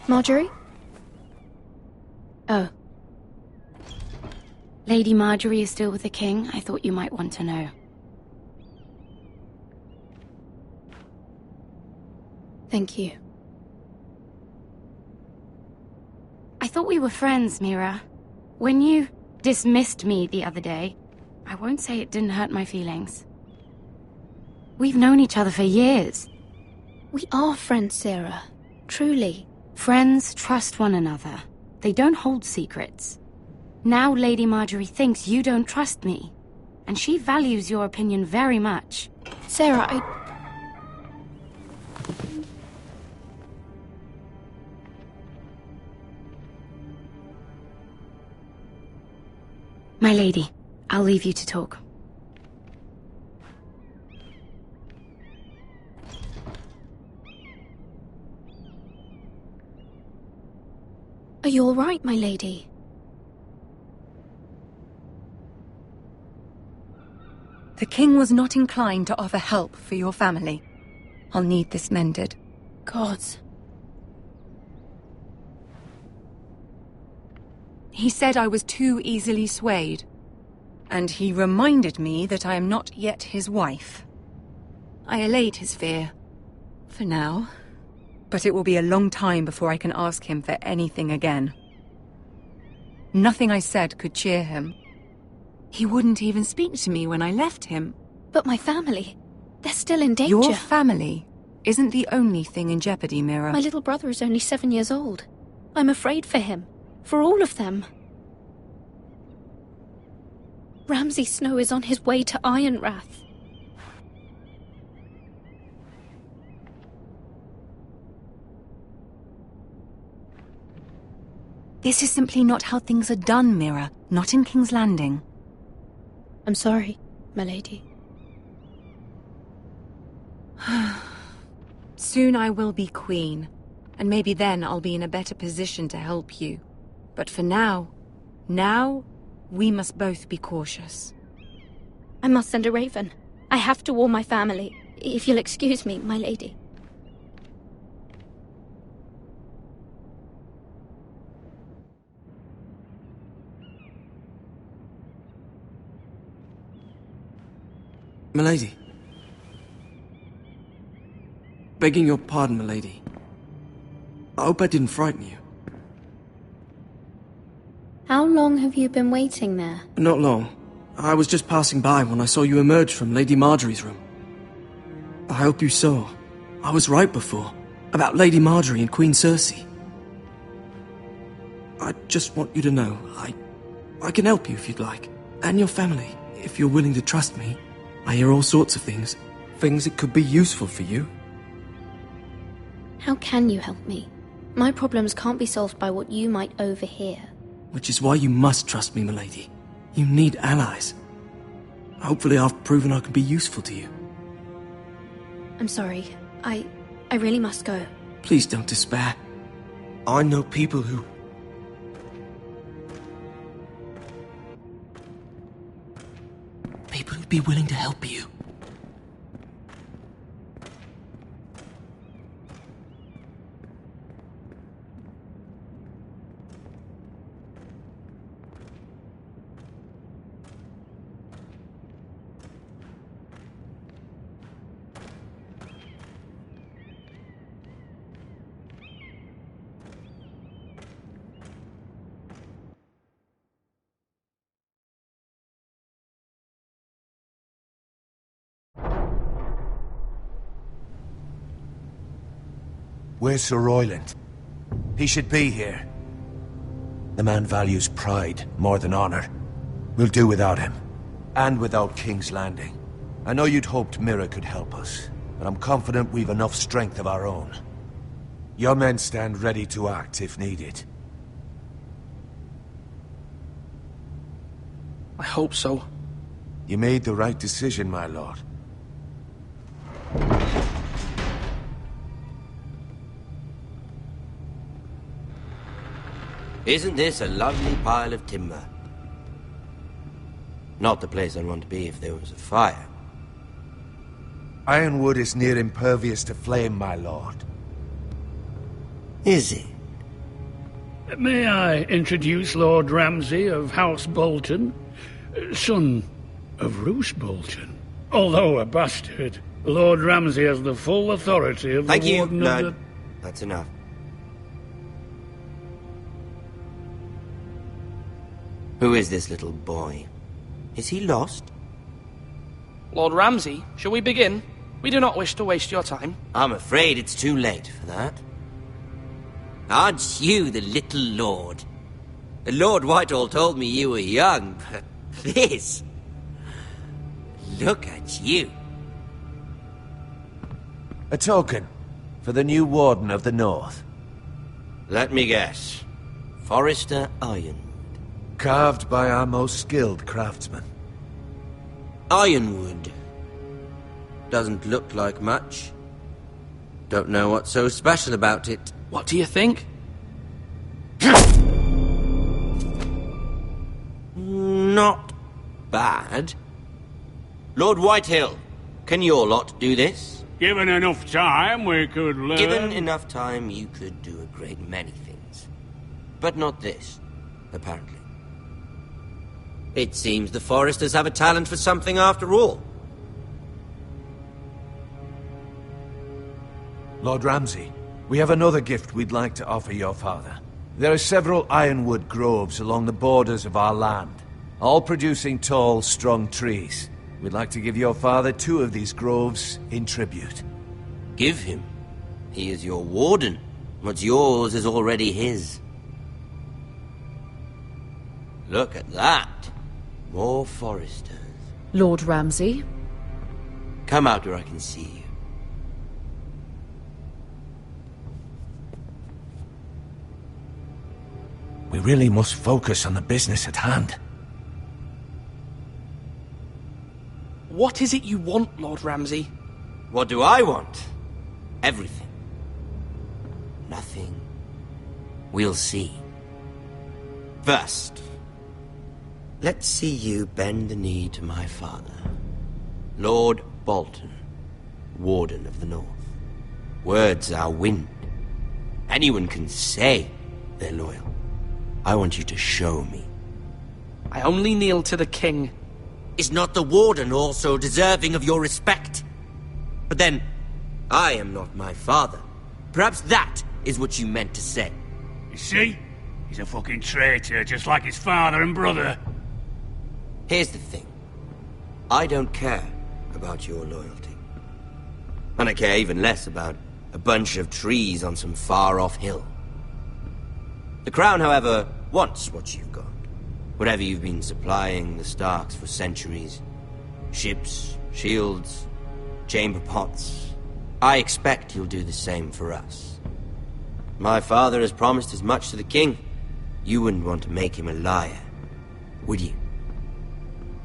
O: Marjorie? Oh. Lady Marjorie is still with the king. I thought you might want to know. Thank you. I thought we were friends, Mira. When you dismissed me the other day, I won't say it didn't hurt my feelings. We've known each other for years. We are friends, Sarah. Truly. Friends trust one another. They don't hold secrets. Now Lady Marjorie thinks you don't trust me, and she values your opinion very much. Sarah, My lady, I'll leave you to talk. Are you all right, my lady?
Q: The king was not inclined to offer help for your family. I'll need this mended.
O: Gods.
Q: He said I was too easily swayed. And he reminded me that I am not yet his wife. I allayed his fear. For now. But it will be a long time before I can ask him for anything again. Nothing I said could cheer him. He wouldn't even speak to me when I left him.
O: But my family, they're still in danger.
Q: Your family isn't the only thing in jeopardy, Mira.
O: My little brother is only 7 years old. I'm afraid for him. For all of them. Ramsay Snow is on his way to Ironrath.
Q: This is simply not how things are done, Mira. Not in King's Landing.
O: I'm sorry, my lady.
Q: Soon I will be queen, and maybe then I'll be in a better position to help you. But for now, we must both be cautious.
O: I must send a raven. I have to warn my family. If you'll excuse me, my lady.
P: Milady. Begging your pardon, milady. I hope I didn't frighten you.
O: How long have you been waiting there?
P: Not long. I was just passing by when I saw you emerge from Lady Marjorie's room. I hope you saw. I was right before. About Lady Marjorie and Queen Cersei. I just want you to know, I can help you if you'd like. And your family, if you're willing to trust me. I hear all sorts of things. Things that could be useful for you.
O: How can you help me? My problems can't be solved by what you might overhear.
P: Which is why you must trust me, milady. You need allies. Hopefully I've proven I can be useful to you.
O: I'm sorry. I really must go.
P: Please don't despair. I know people who...
B: be willing to help you.
F: Where's Sir Royland? He should be here. The man values pride more than honor. We'll do without him. And without King's Landing. I know you'd hoped Mira could help us, but I'm confident we've enough strength of our own. Your men stand ready to act if needed.
N: I hope so.
F: You made the right decision, my lord.
U: Isn't this a lovely pile of timber? Not the place I'd want to be if there was a fire.
F: Ironwood is near impervious to flame, my lord.
U: Is it?
K: May I introduce Lord Ramsay of House Bolton, son of Roose Bolton. Although a bastard, Lord Ramsay has the full authority of the Warden of the...
U: That's enough. Who is this little boy? Is he lost?
N: Lord Ramsay, shall we begin? We do not wish to waste your time.
U: I'm afraid it's too late for that. Aren't you the little lord? Lord Whitehall told me you were young, but this... Look at you.
F: A token for the new Warden of the North.
U: Let me guess. Forrester Ironwood.
F: Carved by our most skilled craftsmen.
U: Ironwood. Doesn't look like much. Don't know what's so special about it.
N: What do you think?
U: Not bad. Lord Whitehill, can your lot do this?
K: Given enough time, we could learn...
U: Given enough time, you could do a great many things. But not this, apparently. It seems the Foresters have a talent for something after all.
F: Lord Ramsay, we have another gift we'd like to offer your father. There are several ironwood groves along the borders of our land, all producing tall, strong trees. We'd like to give your father 2 of these groves in tribute.
U: Give him? He is your warden. What's yours is already his. Look at that. More Foresters.
J: Lord Ramsay?
U: Come out where I can see you.
F: We really must focus on the business at hand.
N: What is it you want, Lord Ramsay?
U: What do I want? Everything. Nothing. We'll see. First, let's see you bend the knee to my father, Lord Bolton, Warden of the North. Words are wind. Anyone can say they're loyal. I want you to show me.
N: I only kneel to the king.
U: Is not the Warden also deserving of your respect? But then, I am not my father. Perhaps that is what you meant to say.
K: You see? He's a fucking traitor, just like his father and brother.
U: Here's the thing. I don't care about your loyalty. And I care even less about a bunch of trees on some far-off hill. The Crown, however, wants what you've got. Whatever you've been supplying the Starks for centuries. Ships, shields, chamber pots. I expect you'll do the same for us. My father has promised as much to the king. You wouldn't want to make him a liar, would you?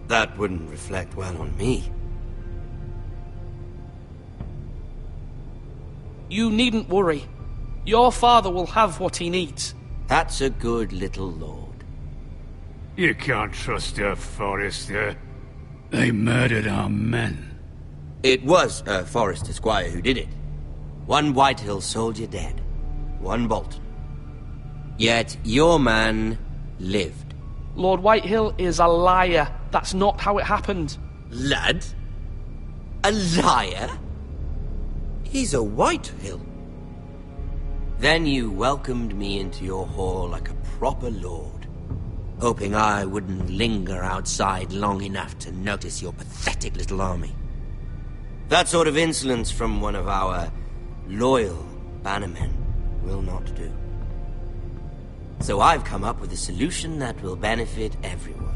U: That wouldn't reflect well on me.
N: You needn't worry. Your father will have what he needs.
U: That's a good little lord.
K: You can't trust a Forrester. They murdered our men.
U: It was a Forrester squire who did it. One Whitehill soldier dead. One Bolton. Yet your man lived.
N: Lord Whitehill is a liar. That's not how it happened.
U: Lad? A liar? He's a Whitehill. Then you welcomed me into your hall like a proper lord, hoping I wouldn't linger outside long enough to notice your pathetic little army. That sort of insolence from one of our loyal bannermen will not do. So I've come up with a solution that will benefit everyone.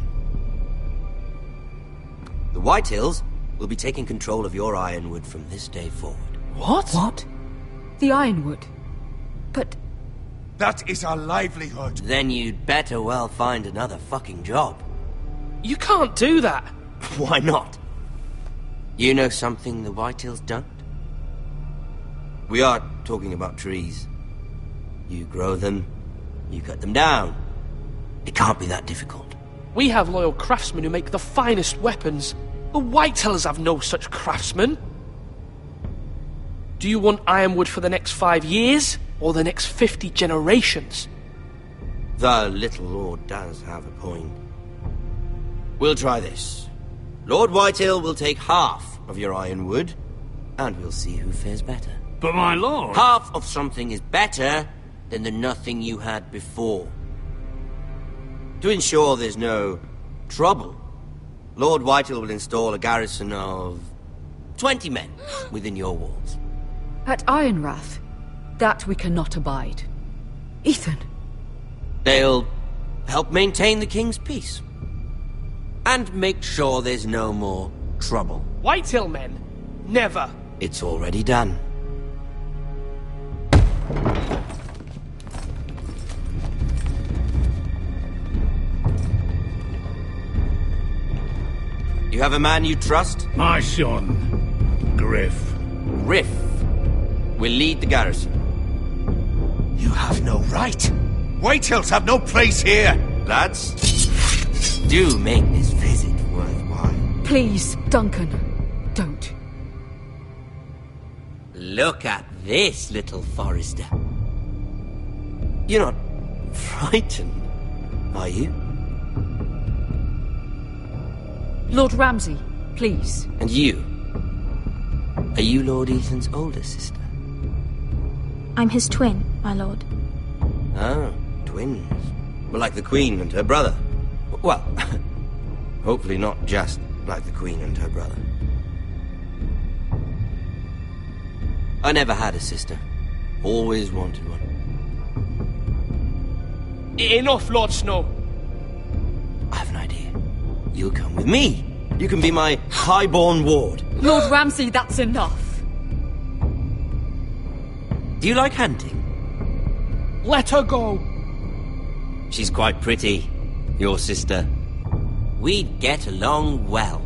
U: The Whitehills will be taking control of your Ironwood from this day forward.
J: What? What? The Ironwood? But...
U: That is our livelihood. Then you'd better well find another fucking job.
N: You can't do that.
U: Why not? You know something the Whitehills don't? We are talking about trees. You grow them, you cut them down. It can't be that difficult.
N: We have loyal craftsmen who make the finest weapons. The Whitehills have no such craftsmen. Do you want Ironwood for the next 5 years, or the next 50 generations?
U: The little lord does have a point. We'll try this. Lord Whitehill will take half of your Ironwood, and we'll see who fares better.
K: But my lord...
U: Half of something is better than the nothing you had before. To ensure there's no trouble, Lord Whitehill will install a garrison of 20 men within your walls.
J: At Ironrath, that we cannot abide. Ethan.
U: They'll help maintain the king's peace. And make sure there's no more trouble.
N: Whitehill men? Never.
U: It's already done. You have a man you trust?
K: My son, Griff.
U: Griff will lead the garrison.
E: You have no right. Whitehills have no place here.
U: Lads, do make this visit worthwhile.
J: Please, Duncan, don't.
U: Look at this, little Forrester. You're not frightened, are you?
J: Lord Ramsay, please.
U: And you? Are you Lord Ethan's older sister?
M: I'm his twin, my lord.
U: Oh, twins. Well, like the Queen and her brother. Well, hopefully not just like the Queen and her brother. I never had a sister. Always wanted one.
N: Enough, Lord Snow.
U: I have an idea. You'll come with me. You can be my highborn ward.
J: Lord Ramsay, that's enough.
U: Do you like hunting?
N: Let her go.
U: She's quite pretty, your sister. We'd get along well.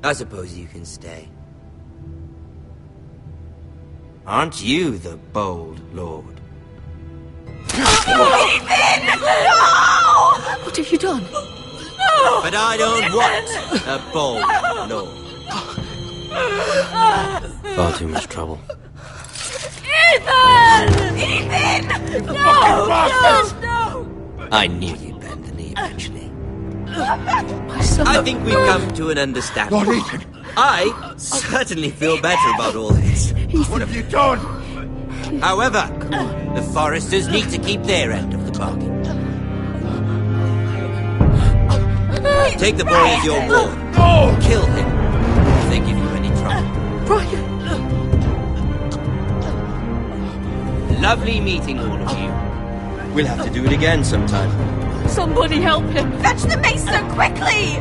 U: I suppose you can stay. Aren't you the bold lord?
J: Ethan! No! What have you done?
U: No! But I don't want a bold lord. Far too much trouble.
A: Ethan! Ethan! No! No!
U: I knew you'd bend the knee eventually.
J: My son.
U: I think we've come to an understanding.
E: Lord Ethan!
U: I certainly feel better about all this.
E: What have you done?
U: However, the Forresters need to keep their end of the bargain. Take the boy as your ward.
E: No!
U: Kill him if they give you any trouble.
J: Brian!
U: Lovely meeting all of you. We'll have to do it again sometime.
J: Somebody help him!
A: Fetch the maester, quickly!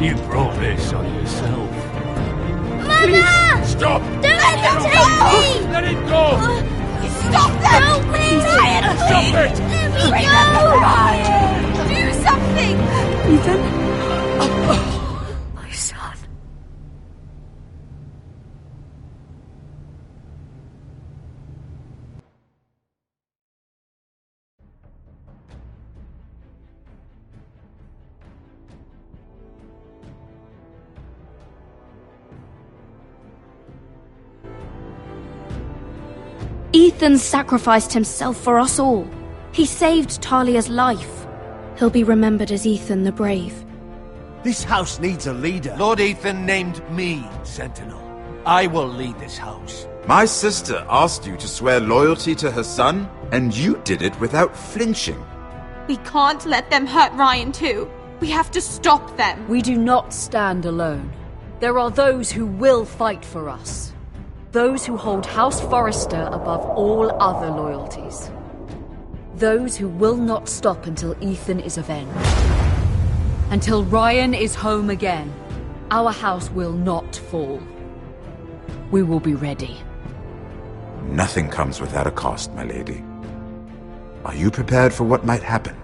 K: You brought this on yourself.
A: Mother!
E: Stop!
A: Don't let them take me!
E: Let it go!
A: Stop them! Help me! Ryan,
E: Stop it!
A: Bring them to Ryan! Do something!
J: Ethan? My son.
O: Ethan sacrificed himself for us all. He saved Talia's life. He'll be remembered as Ethan the Brave.
V: This house needs a leader.
B: Lord Ethan named me Sentinel. I will lead this house.
R: My sister asked you to swear loyalty to her son, and you did it without flinching.
A: We can't let them hurt Ryan too. We have to stop them.
J: We do not stand alone. There are those who will fight for us. Those who hold House Forrester above all other loyalties. Those who will not stop until Ethan is avenged. Until Ryan is home again, our house will not fall. We will be ready.
R: Nothing comes without a cost, my lady. Are you prepared for what might happen?